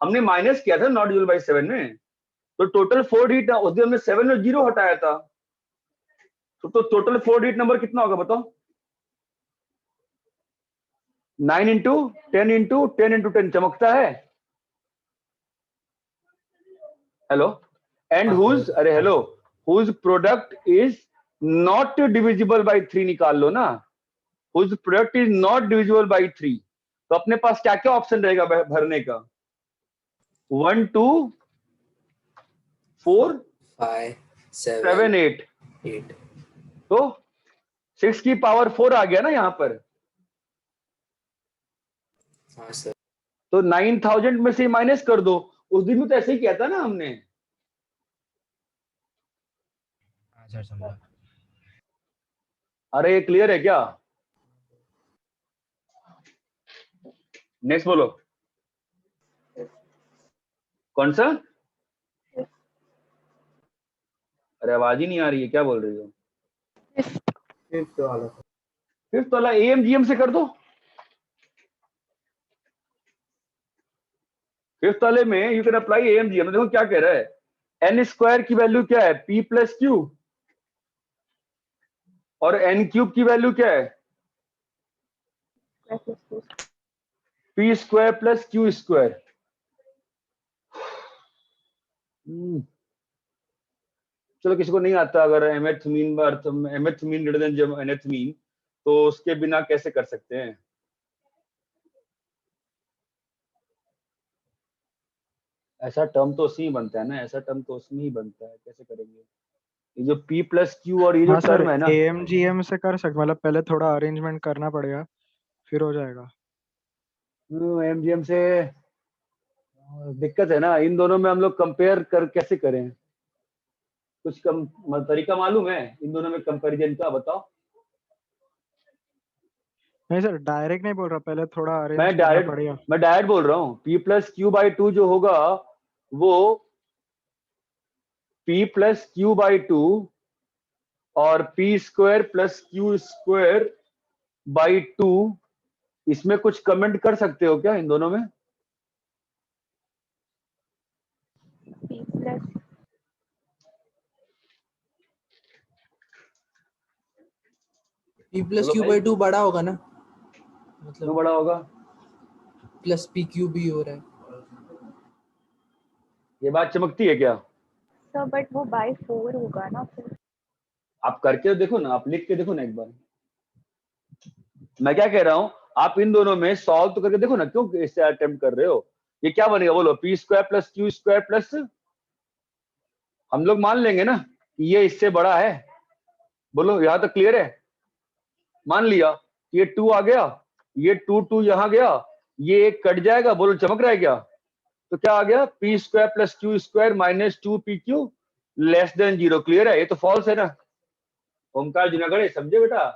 हमने माइनस किया था नॉट डिविजिबल बाई 7 में। तो टोटल 4 डिजिट, उस दिन में 7 और 0 हटाया था, तो टोटल 4 डिजिट नंबर कितना होगा बताओ? 9 इंटू 10 इंटू 10 इंटू 10 चमकता है? हेलो, एंड हुज, अरे hello, whose product is not divisible by 3 निकाल लो ना, whose product is not divisible by 3। तो अपने पास क्या क्या ऑप्शन रहेगा भरने का? 1 2 4 5 7 8। तो 6 की पावर 4 आ गया ना यहाँ पर। हाँ सर। तो 9000 में से माइनस कर दो, उस दिन में तो ऐसे ही किया था ना हमने। हाँ सर समझा। अरे ये क्लियर है क्या? नेक्स्ट बोलो, कौन सा? अरे आवाज ही नहीं आ रही है, क्या बोल रही हो? फिफ्थ वाला। फिफ्थ वाला AMGM से कर दो। फिफ्थ वाले में यू कैन अप्लाई AMGM। देखो क्या कह रहा है, n स्क्वायर की वैल्यू क्या है? p प्लस क्यू, और n क्यूब की वैल्यू क्या है? p square plus Q square. चलो किसी को नहीं आता, अगर mth mean mth mean greater than जब nth मीन, तो उसके बिना कैसे कर सकते हैं? ऐसा टर्म तो उसमें ही बनता है ना, ऐसा टर्म तो उसमें ही बनता है, कैसे करेंगे? ये जो p प्लस क्यू और ये जो हाँ सर, टर्म है ना, AMGM से कर सकते, मतलब पहले थोड़ा अरेंजमेंट करना पड़ेगा, फिर हो जाएगा। AMGM से दिक्कत है ना, इन दोनों में हम लोग कंपेयर कर कैसे करें? कुछ कम तरीका मालूम है इन दोनों में कंपैरिजन का? बताओ। नहीं सर, डायरेक्ट नहीं बोल रहा, पहले थोड़ा अरेंज मैं करना पड़ेगा। डायरेक्ट बोल रहा हूँ। p प्लस क्यू बाई 2 जो होगा वो p प्लस क्यू बाई 2 और p square plus Q square by 2, इसमें कुछ कमेंट कर सकते हो क्या इन दोनों में? p plus p plus बोलो q भाई, by 2 बड़ा होगा ना, क्यों मतलब बड़ा होगा? प्लस p q भी हो रहा है। ये बात चमकती है क्या? सर बट वो बाय 4 होगा ना फिर। आप करके देखो ना, आप लिख के देखो ना एक बार। मैं क्या कह रहा हूं, आप इन दोनों में सॉल्व तो करके देखो ना, क्यों इससे अटेम्प्ट कर रहे हो? ये क्या बनेगा बोलो? P square plus Q square plus, हम लोग मान लेंगे ना कि ये इससे बड़ा है। बोलो यहां तक क्लियर है? मान लिया ये 2 आ गया, ये 2 यहां गया, ये एक कट जाएगा। बोलो चमक रहा है क्या? तो क्या आ गया? P square plus Q square minus 2pq less than 0। Clear है? ये तो फॉल्स है ना। ओमकार जुनागढ़ समझे बेटा?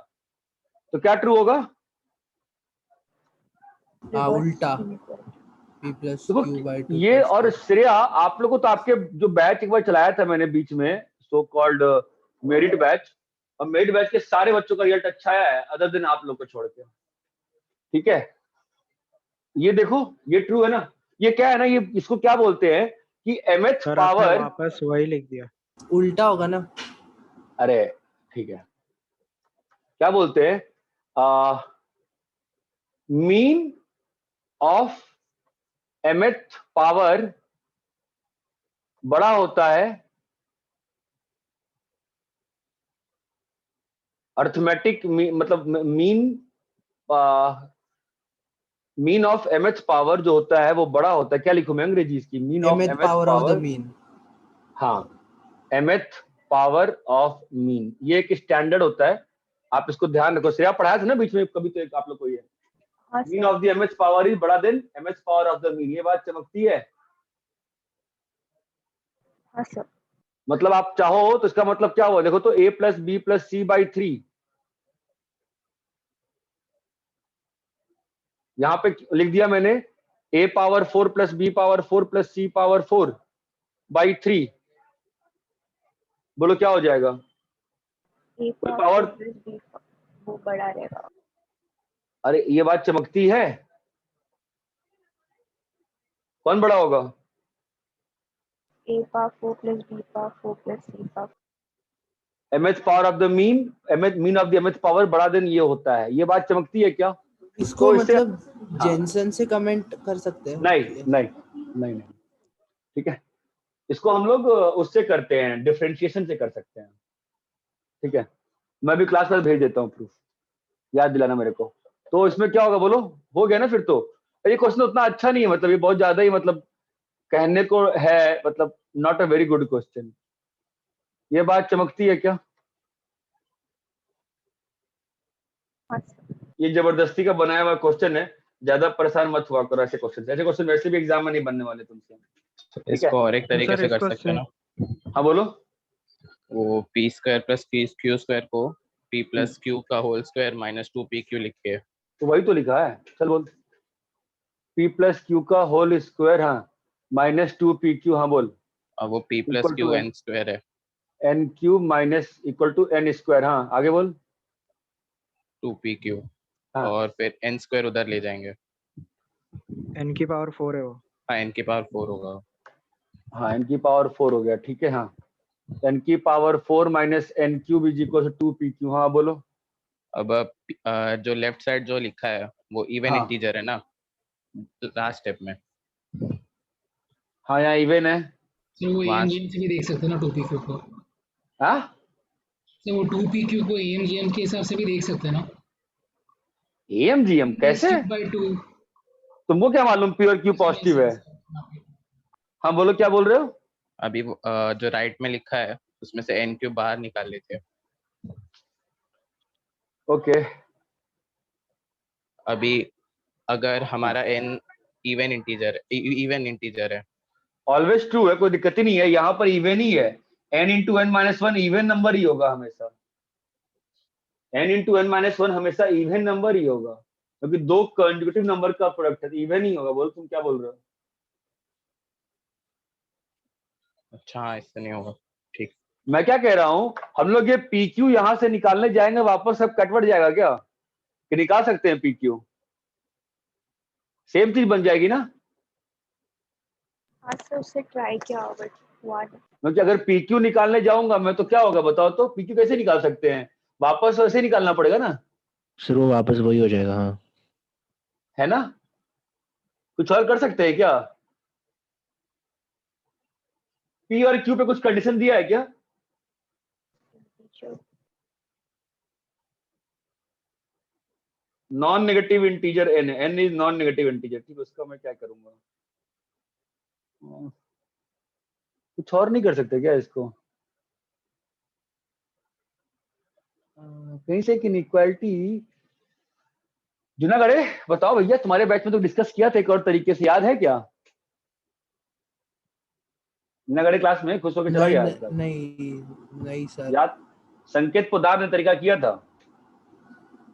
तो क्या ट्रू होगा? हाँ उल्टा, p plus देखो q by 2 ये plus और 2। श्रेया, आप लोगों को तो आपके जो बैच एक बार चलाया था मैंने बीच में, सो कॉल्ड मेरिट बैच, और मेरिट बैच के सारे बच्चों का रिजल्ट अच्छा आया है अदर देन आप लोग को छोड़ के। ठीक है, ये देखो ये ट्रू है ना। ये क्या है ना, ये इसको क्या बोलते हैं कि mth सर आपने पावर, वापस वही लिख दिया। उल्टा होगा ना। अरे ठीक है, क्या बोलते हैं, मीन ऑफ mth पावर बड़ा होता है अर्थमेटिक मतलब मीन ऑफ mth पावर जो होता है वो बड़ा होता है। क्या लिखूं मैं अंग्रेजी इसकी? Mean of mth mth power of the power, mean। हाँ mth पावर ऑफ मीन, ये एक स्टैंडर्ड होता है, आप इसको ध्यान रखो। श्रेया पढ़ाया था ना बीच में कभी तो एक आप लोग को, ये हाँ mean sir. Of the mth power is बड़ा than mth power of the mean. ये बात चमकती है? हाँ सर। मतलब आप चाहो तो इसका मतलब क्या हुआ देखो तो, a plus B plus C by 3, यहां पे लिख दिया मैंने a power 4 plus B power 4 plus C power 4 by 3। बोलो क्या हो जाएगा? a कोई का पावर, 4 plus b का वो बड़ा रहेगा। अरे ये बात चमकती है? कौन बड़ा होगा? a का 4 plus b का 4 plus c का। mth power of the mean, mean of the mth power बड़ा देन ये होता है। ये बात चमकती है क्या? इसको तो इससे मतलब जेनसन से कमेंट कर सकते हैं? नहीं नहीं नहीं नहीं, ठीक है, इसको हम लोग उससे करते हैं, डिफरेंशिएशन से कर सकते हैं। ठीक है, मैं भी क्लास में भेज देता हूँ प्रूफ, याद दिलाना मेरे को। तो इसमें क्या होगा बोलो? हो गया ना फिर तो। ये क्वेश्चन उतना अच्छा नहीं है, मतलब ये बहुत ज्यादा ही मतलब कहने को है, मतलब not a very good question. ये बात चमकती है क्या? हाँ सर। ये जबरदस्ती का बनाया हुआ क्वेश्चन है, ज्यादा परेशान मत हुआ करो ऐसे क्वेश्चन। ऐसे क्वेश्चन वैसे भी एग्जाम में नहीं बनने वाले तुमसे। ठीक है, इसको और एक तो तरीके सर से कर इसको सकते हैं ना, हाँ बोलो। वो P square plus Q square को पी प्लस क्यू का होल स्क्वायर माइनस 2pq लिख के। तो वही तो लिखा है, चल बोल। p प्लस क्यू का होल स्क्वायर, हाँ माइनस 2pq, हाँ बोल। अब वो p plus equal q to n square है, n q minus equal to n square, हाँ आगे बोल। 2pq हाँ और फिर n स्क्वायर उधर ले जाएंगे। n की पावर 4 है वो। हाँ n की पावर 4 होगा। हाँ n की पावर 4 हो गया, ठीक है। हाँ n की power 4 minus N cube is equal to 2pq, हाँ बोलो। अब जो लेफ्ट साइड जो लिखा है वो इवन हाँ इंटीजर है ना लास्ट स्टेप में। हाँ यहाँ इवन है। सर वो वहाँ AMGM से भी देख सकते हैं ना 2pq को। हाँ सर वो 2pq को AMGM के हिसाब से भी देख सकते हैं ना। AMGM कैसे? 2 तुमको क्या मालूम प्योर क्यू पॉजिटिव है? हाँ बोलो क्या बोल रहे हो? अभी जो राइट में लिखा है उसमें से n क्यूब बाहर निकाल लेते हैं। ओके अभी अगर हमारा n इवन इंटीजर है, ऑलवेज ट्रू है, कोई दिक्कत ही नहीं है, यहाँ पर इवन ही है। n into n minus one even number ही होगा हमेशा। n into n minus one हमेशा इवन नंबर ही होगा, क्योंकि दो कंसेक्यूटिव नंबर का प्रोडक्ट है, इवन ही होगा। बोल तुम क्या बोल रहे हो? अच्छा इससे नहीं होगा, ठीक। मैं क्या कह रहा हूँ, हम लोग ये PQ यहाँ से निकालने जाएंगे वापस, सब कटवट जाएगा क्या? कि निकाल सकते हैं PQ? सेम चीज बन जाएगी ना, हाँ सर उससे ट्राई किया बट हुआ नहीं। क्योंकि अगर PQ निकालने जाऊंगा मैं तो क्या होगा बताओ तो, PQ कैसे निकाल सकते हैं? वापस वैसे निकालना पड़ेगा ना, सर वो वापस वही हो जाएगा। हाँ है ना? कुछ और कर सकते हैं क्या? P और Q पे कुछ कंडीशन दिया है क्या? Non negative integer n is non negative integer, ठीक है, उसका मैं क्या करूंगा? कुछ और नहीं कर सकते क्या इसको? कहीं से इनइक्वालिटी जुनागढ़, बताओ भैया, तुम्हारे बैच में तो डिस्कस किया था एक और तरीके से, याद है क्या? जुनागढ़ क्लास में खुश होकर चला नहीं गया नहीं नहीं सर। याद, संकेत पोदार ने तरीका किया था,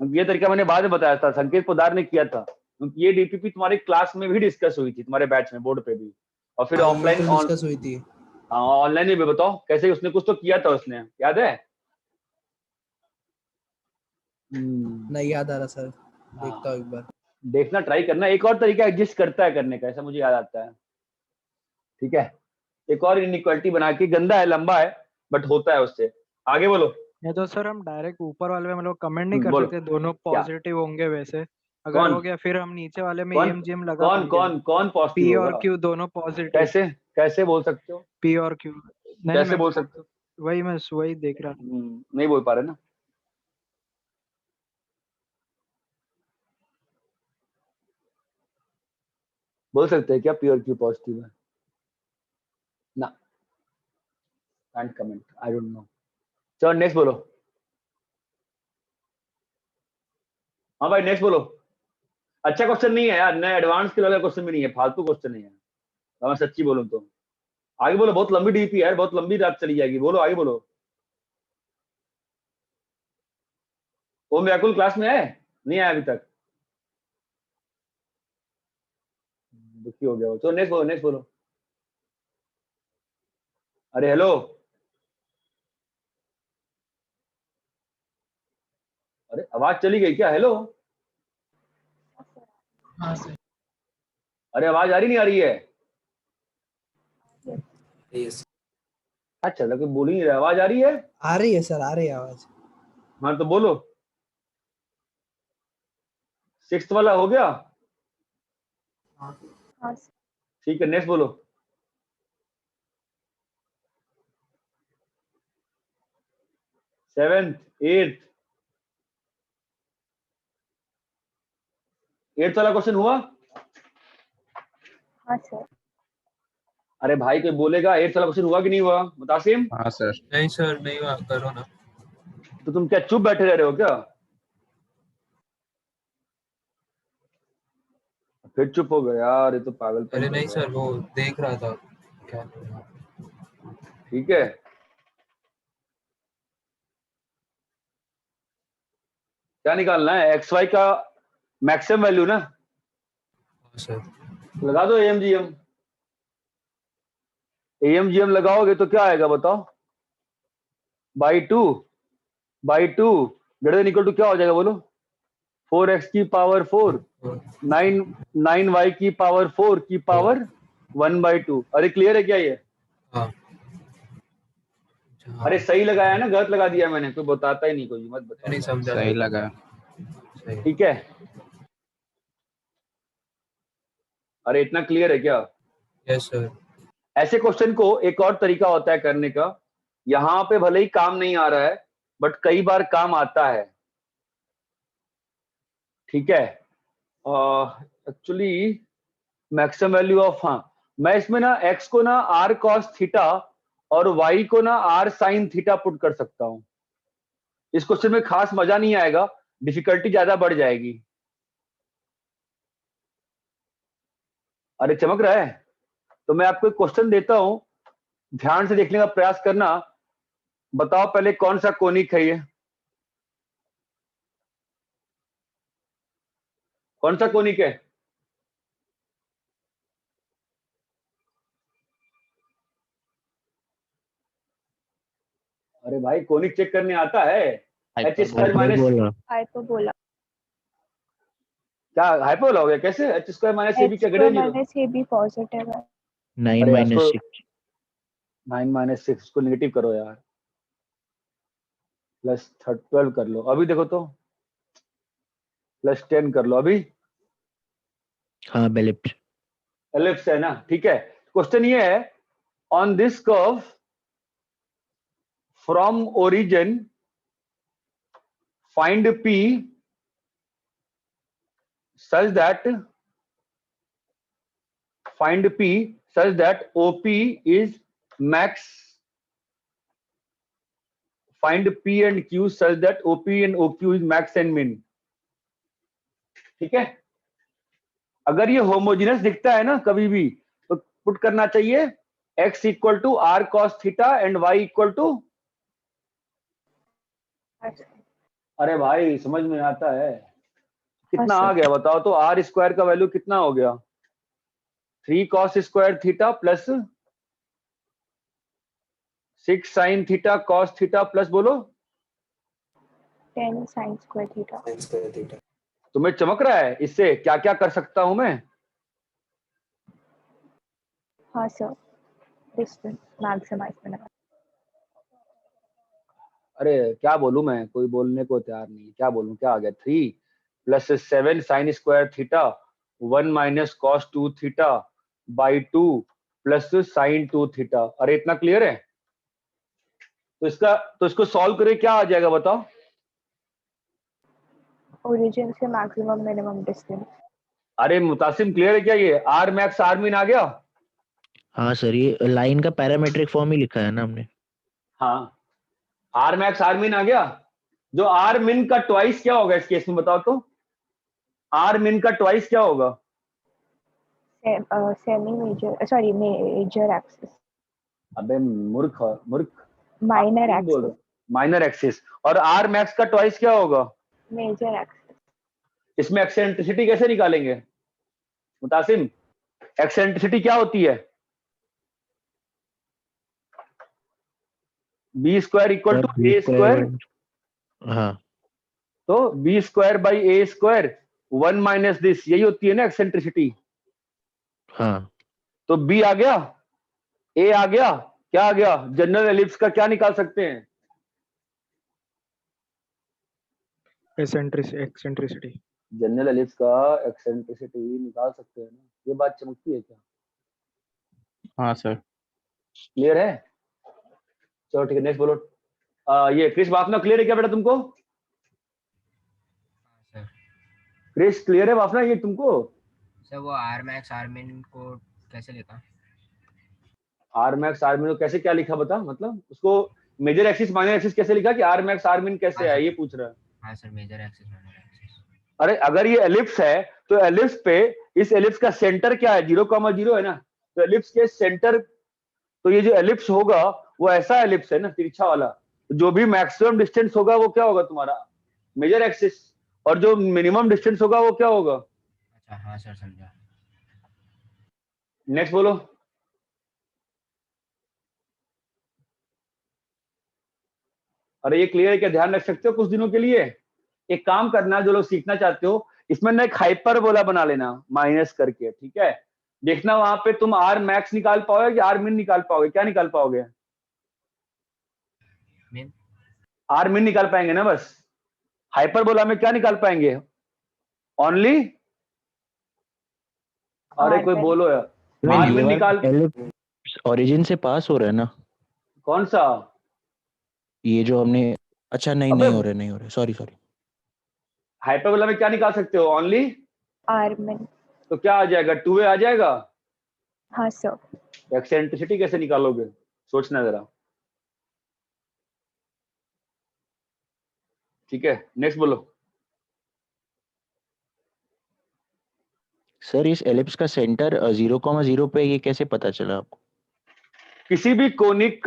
ये तरीका मैंने बाद में बताया था, संकेत पोदार ने किया था, क्योंकि ये DPP तुम्हारे क्लास में भी डिस्कस हुई थी, तुम्हारे बैच में, बोर्ड पे भी, और फिर ऑफलाइन डिस्कस हुई थी। हाँ ऑनलाइन में भी। बताओ कैसे, उसने कुछ तो किया था उसने, याद है? नहीं याद आ रहा सर, देखता हूँ एक बार। देखना, ट्राई करना, एक और तरीका एग्जिस्ट करता है करने का, ऐसा मुझे याद आता है, ठीक है? एक और इनइक्वालिटी बना के, गंदा है, लंबा है, बट होता है उससे। आगे बोलो। ये तो सर हम डायरेक्ट ऊपर वाले में मतलब कमेंट नहीं कर बोलो। सकते दोनों पॉजिटिव होंगे वैसे, अगर कौन? हो गया फिर हम नीचे वाले में कौन EMGM लगा कौन पाएंगे। कौन कौन P पॉजिटिव और होगा? Q दोनों पॉजिटिव। कैसे कैसे बोल सकते हो? P और Q नहीं, कैसे मैं बोल सकते हो? वही देख रहा था। नहीं बोल पा रहे ना। बोल सकते हैं क्या P और Q पॉजिटिव है? ना, can't comment, I don't know. चलो नेक्स्ट बोलो। हाँ भाई नेक्स्ट बोलो। अच्छा क्वेश्चन नहीं है यार, नया एडवांस के लेवल क्वेश्चन भी नहीं है, फालतू क्वेश्चन नहीं है, मैं सच्ची बोलूं तो। आगे बोलो, बहुत लंबी DP है यार, बहुत लंबी रात चली जाएगी, बोलो आगे बोलो। ओम व्याकुल क्लास में है? नहीं आया अभी तक, दुखी हो गया हो। चलो नेक्स्ट बोलो, नेक्स्ट बोलो। अरे हेलो, अरे आवाज चली गई क्या? हेलो, हाँ सर। अरे आवाज आ रही नहीं आ रही है? यस अच्छा लगे बोल ही नहीं रहा, आवाज आ रही है? आ रही है सर, आ रही है आवाज। हाँ तो बोलो। 6th वाला हो गया? हाँ सर। ठीक है नेक्स्ट बोलो। 7th 8th वाला क्वेश्चन हुआ? हाँ सर। अरे भाई कोई बोलेगा 8th वाला क्वेश्चन हुआ कि नहीं हुआ? मुतासिम? हाँ सर। नहीं सर नहीं हुआ, करो ना। तो तुम क्या चुप बैठे रह रहे हो क्या? फिर चुप हो गए यार, ये तो पागलपन अरे कर नहीं रहा सर, है। वो देख रहा था क्या। ठीक है, क्या निकालना है? XY का मैक्सिमम वैल्यू ना, सर लगा दो AMGM। AMGM लगाओगे तो क्या आएगा बताओ? By two greater than equal to क्या हो जाएगा बोलो? 4x की पावर 4, 9y की पावर 4 की पावर 1/2। अरे क्लियर है क्या ये? हाँ। अरे सही लगाया है ना, गलत लगा दिया मैंने? कोई बताता ही नहीं, कोई मत बताओ। नहीं समझा। सही लगा। ठीक है, अरे इतना क्लियर है क्या? Yes sir. ऐसे क्वेश्चन को एक और तरीका होता है करने का, यहाँ पे भले ही काम नहीं आ रहा है बट कई बार काम आता है, ठीक है? एक्चुअली मैक्सिमम वैल्यू ऑफ, हाँ मैं इसमें ना x को ना r cos थीटा और y को ना r sin थीटा पुट कर सकता हूं। इस क्वेश्चन में खास मजा नहीं आएगा, डिफिकल्टी ज्यादा बढ़ जाएगी। अरे चमक रहा है? तो मैं आपको एक क्वेश्चन देता हूं, ध्यान से देखने का प्रयास करना। बताओ पहले कौन सा कोनिक है ये? कौन सा कोनिक है? अरे भाई कोनिक चेक करने आता है? H² minus hyperbola. क्या हाइपरबोला हो गया? कैसे H square minus A B h क्या square greater zero? minus ab positive है 9 अरे यार माइनस इसको 6 9 माइनस 6 को नेगेटिव करो यार, प्लस 12 कर लो अभी, देखो तो प्लस 10 कर लो अभी। हाँ बेलिप्स एलिप्स है ना, ठीक है। क्वेश्चन ये है, on this curve from origin find P such that OP is max, find P and Q such that OP and OQ is max and min, ठीक है। अगर ये होमोजेनस दिखता है ना कभी भी, तो पुट करना चाहिए x equal to r cos theta and y equal to, अरे भाई समझ में आता है? कितना आ गया बताओ तो? आर स्क्वायर का वैल्यू कितना हो गया? 3 cos square theta plus 6 sin theta cos theta plus बोलो 10 sin square theta तुम्हें चमक रहा है इससे? क्या क्या कर सकता हूं मैं? हाँ सर डिस्टेंस मैक्सिमाइज करना अरे क्या बोलूं मैं, कोई बोलने को तैयार नहीं। क्या बोलूं, क्या आ गया? 3 plus 7 sin square theta 1 minus cos 2 theta by 2 plus sin 2 theta. अरे इतना क्लियर है? तो इसको सॉल्व करें, क्या आ जाएगा बताओ? ओरिजिन से मैक्सिमम मिनिमम डिस्टेंस। अरे मुतासिम क्लियर है क्या? ये आर मैक्स आर मिन आ गया? हाँ सर, ये लाइन का पैरामीट्रिक फॉर्म ही लिखा है ना हमने। हाँ, आर मैक्स आर मिन आ गया। जो आर मिन का ट्वाइस क्या होगा इस केस में बताओ तो? आर मिन का ट्वाइस क्या होगा? Semi major sorry major axis. अबे मूर्ख माइनर एक्सिस। Minor axis. और आर मैक्स का ट्वाइस क्या होगा? Major axis. इसमें एक्सेंट्रिसिटी कैसे निकालेंगे मुतासिम? एक्सेंट्रिसिटी क्या होती है? B square equal to a square. हाँ तो b square by a square 1 minus this, यही होती है ना एक्सेंट्रिसिटी। हाँ तो बी आ गया, ए आ गया, क्या आ गया? जनरल एलिप्स का क्या निकाल सकते हैं? एक्सेंट्रिसिटी। जनरल एलिप्स का एक्सेंट्रिसिटी निकाल सकते हैं ना। ये बात चमकती है क्या? हाँ सर क्लियर है? चलो ठीक है, नेक्स्ट बोलो। ये क्रिस वाफना क्लियर है क्या बेटा तुमको? सर क्रिस क्लियर है वाफना ये तुमको? सर वो आर मैक्स आर मिन को कैसे लिखा? आर मैक्स आर मिन को कैसे क्या लिखा बता? मतलब उसको मेजर एक्सिस माइनर एक्सिस कैसे लिखा कि आर मैक्स आर मिन कैसे है, ये पूछ रहा है। हाँ sir, major axis minor axis. अरे अगर ये एलिप्स है तो एलिप्स पे, इस एलिप्स का सेंटर क्या है? 0,0 है ना। तो एलिप्स के सेंटर, तो ये जो एलिप्स होगा वो ऐसा एलिप्स है ना, तिरछा वाला। तो जो भी मैक्सिमम डिस्टेंस होगा वो क्या होगा तुम्हारा? Major axis. और जो मिनिमम डिस्टेंस होगा वो क्या होगा? अच्छा हाँ सर, समझा। नेक्स्ट बोलो। अरे ये क्लियर है क्या? ध्यान रख सकते हो कुछ दिनों के लिए? एक काम करना, जो लोग सीखना चाहते हो, इसमें ना एक हाइपरबोला बना लेना माइनस करके, ठीक है? देखना वहां पे तुम आर मैक्स निकाल पाओगे कि आर मिन निकाल पाओगे? क्या निकाल पाओगे? मिन। आर मिन निकाल पाएंगे ना बस। हाइपरबोला में क्या निकाल पाएंगे? ओनली, अरे कोई बोलो यार। आर मिन निकाल, ओरिजिन से पास हो रहा है ना? कौन सा? ये जो हमने, अच्छा नहीं हो रहा, सॉरी। हाइपरबोला में क्या निकाल सकते हो? ओनली आर मिन। तो क्या आ जाएगा? 2a आ जाएगा। हाँ सर। एक्सेंट्रिसिटी कैसे निकालोगे? सोचना जरा। ठीक है, नेक्स्ट बोलो। सर इस एलिप्स का सेंटर 0,0 पे ये कैसे पता चला आपको? किसी भी कोनिक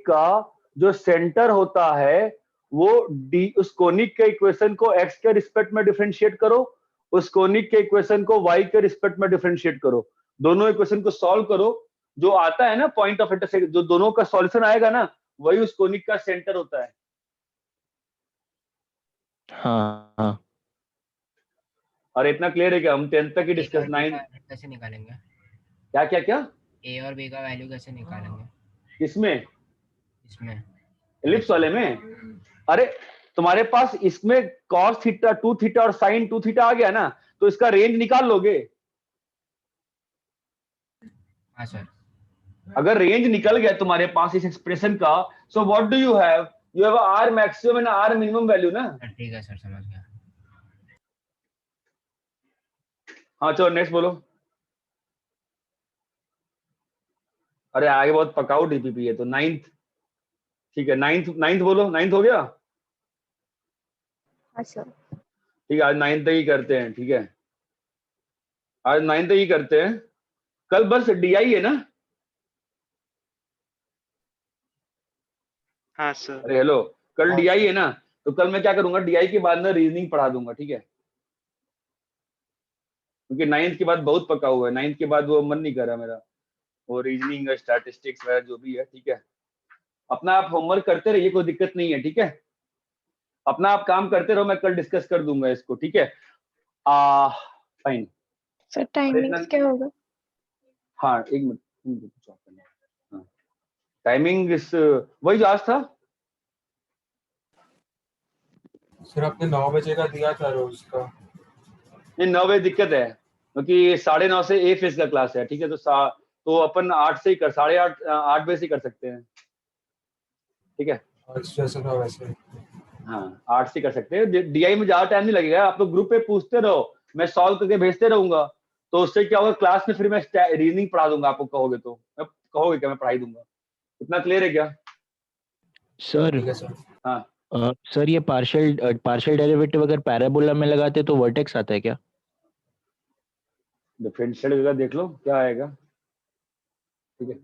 का जो सेंटर होता है वो डी, उस कोनिक के इक्वेशन को x के रिस्पेक्ट में डिफरेंशिएट करो, उस कोनिक के इक्वेशन को y के रिस्पेक्ट में डिफरेंशिएट करो, दोनों इक्वेशन को सॉल्व करो। जो आता है ना पॉइंट ऑफ इंटरसेक्शन, जो दोनों का सॉल्यूशन आएगा ना, वही उस कोनिक का सेंटर होता है। हाँ और इतना क्लियर है कि हम 10th तक ही डिस्कस 9 कैसे निकालेंगे? क्या क्या क्या ए और बी का वैल्यू कैसे निकालेंगे? किसमें? इसमें एलिप्स वाले में? अरे तुम्हारे पास इसमें cos थीटा 2 थीटा और sin 2 थीटा आ गया ना, तो इसका रेंज निकाल लोगे। हाँ सर। अगर रेंज निकल गया तुम्हारे पास इस एक्सप्रेशन का, so what do you have r maximum and r minimum value ना। ठीक है सर, समझ गया। हाँ चलो नेक्स्ट बोलो। अरे आगे बहुत पकाऊ डीपीपी है तो 9th, ठीक है 9th बोलो। 9th हो गया? हाँ सर। ठीक है आज 9th तक ही करते हैं, ठीक है आज 9th तक ही करते हैं। कल बस डीआई है ना? हाँ सर। अरे हेलो, कल डीआई है ना, तो कल मैं क्या करूंगा, डीआई के बाद में रीजनिंग पढ़ा दूंगा, ठीक है क्योंकि 9th के बाद बहुत पका हुआ है। 9th के बाद वो मन नहीं कर रहा मेरा, वो रीजनिंग स्टैटिस्टिक्स वगैरह जो भी है, ठीक है। अपना आप होमवर्क करते रहिए, कोई दिक्कत नहीं है, ठीक है अपना आप काम करते रहो, मैं कल डिस्कस कर दूंगा इसको, ठीक है। फाइन सर टाइमिंग्स क्या होगा? हाँ एक मिनट, टाइमिंग इस वही जो आज था सर आपने 9 बजे का दिया था रोज का। नहीं 9 बजे दिक्कत है क्योंकि 9:30 से ए फेज का क्लास है, ठीक है तो अपन 8 से ही कर 8:30 8 बजे से कर सकते हैं, ठीक है जैसे था वैसे। हाँ 8 से कर सकते हैं। डीआई में ज्यादा टाइम नहीं लगेगा, आप लोग ग्रुप पे पूछते रहो, मैं सॉल्व करके भेजते रहूंगा, तो उससे क्या होगा क्लास में फिर मैं रीजनिंग पढ़ा दूंगा, आपको कहोगे तो कहोगे क्या मैं पढ़ाई दूंगा। इतना क्लियर है क्या? सर हाँ सर ये पार्शियल डेरिवेटिव अगर पैराबोला में लगाते तो वर्टेक्स आता है क्या? डिफरेंशियल वगैरह देख लो क्या आएगा, ठीक है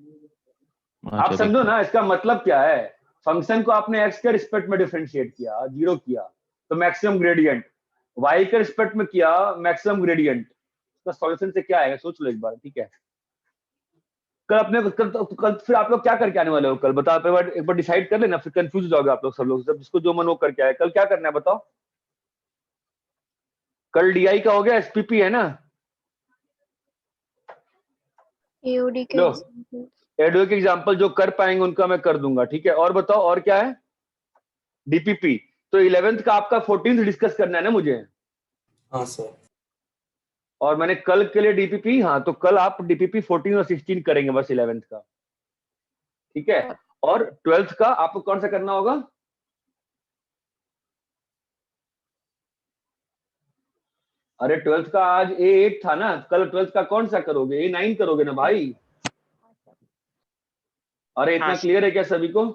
आप अच्छा, समझो ना इसका मतलब क्या है। फंक्शन को आपने एक्स के रिस्पेक्ट में डिफरेंशिएट किया, जीरो किया तो मैक्सिमम ग्रेडियंट, वाई के रिस्पेक्ट में किया मैक्सिमम ग्रेडियंट, उसका सॉल्यूशन से क्या आएगा सोच लो एक बार, ठीक है। कल फिर आप लोग क्या करके आने वाले हो कल बताओ, एक बार डिसाइड कर लेना, फिर कंफ्यूज हो जाओगे आप लोग सब लोग, सब जिसको जो मन वो करके आए। कल क्या करना है बताओ? कल डीआई का हो गया, एसपीपी है ना, एओडी के लो एग्जांपल। एडो के एग्जांपल जो कर पाएंगे उनका मैं कर दूंगा, ठीक है। और बताओ और क्या है? डीपीपी तो 11th का आपका 14th डिस्कस करना है ना मुझे? हाँ सर। और मैंने कल के लिए डीपीपी, हाँ तो कल आप डीपीपी 14 और 16 करेंगे बस 11th का, ठीक है। और 12th का आपको कौन सा करना होगा? अरे 12th का आज A8 था ना, कल 12th का कौन सा करोगे? A9 करोगे ना भाई। अरे इतना क्लियर है क्या सभी को?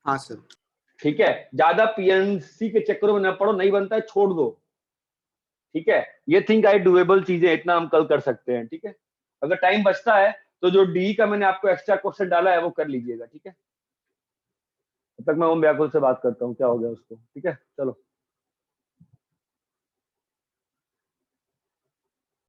हाँ सर। ठीक है ज्यादा पीएनसी के चक्करों में न पड़ो, नहीं बनता है छोड़ दो, ठीक है। ये थिंक आई डुएबल चीजें इतना हम कल कर सकते हैं, ठीक है। अगर टाइम बचता है तो जो डी का मैंने आपको एक्स्ट्रा क्वेश्चन डाला है वो कर लीजिएगा, ठीक है। तब तक मैं ओम व्याकुल से बात करता हूँ क्या हो गया उसको, ठीक है चलो।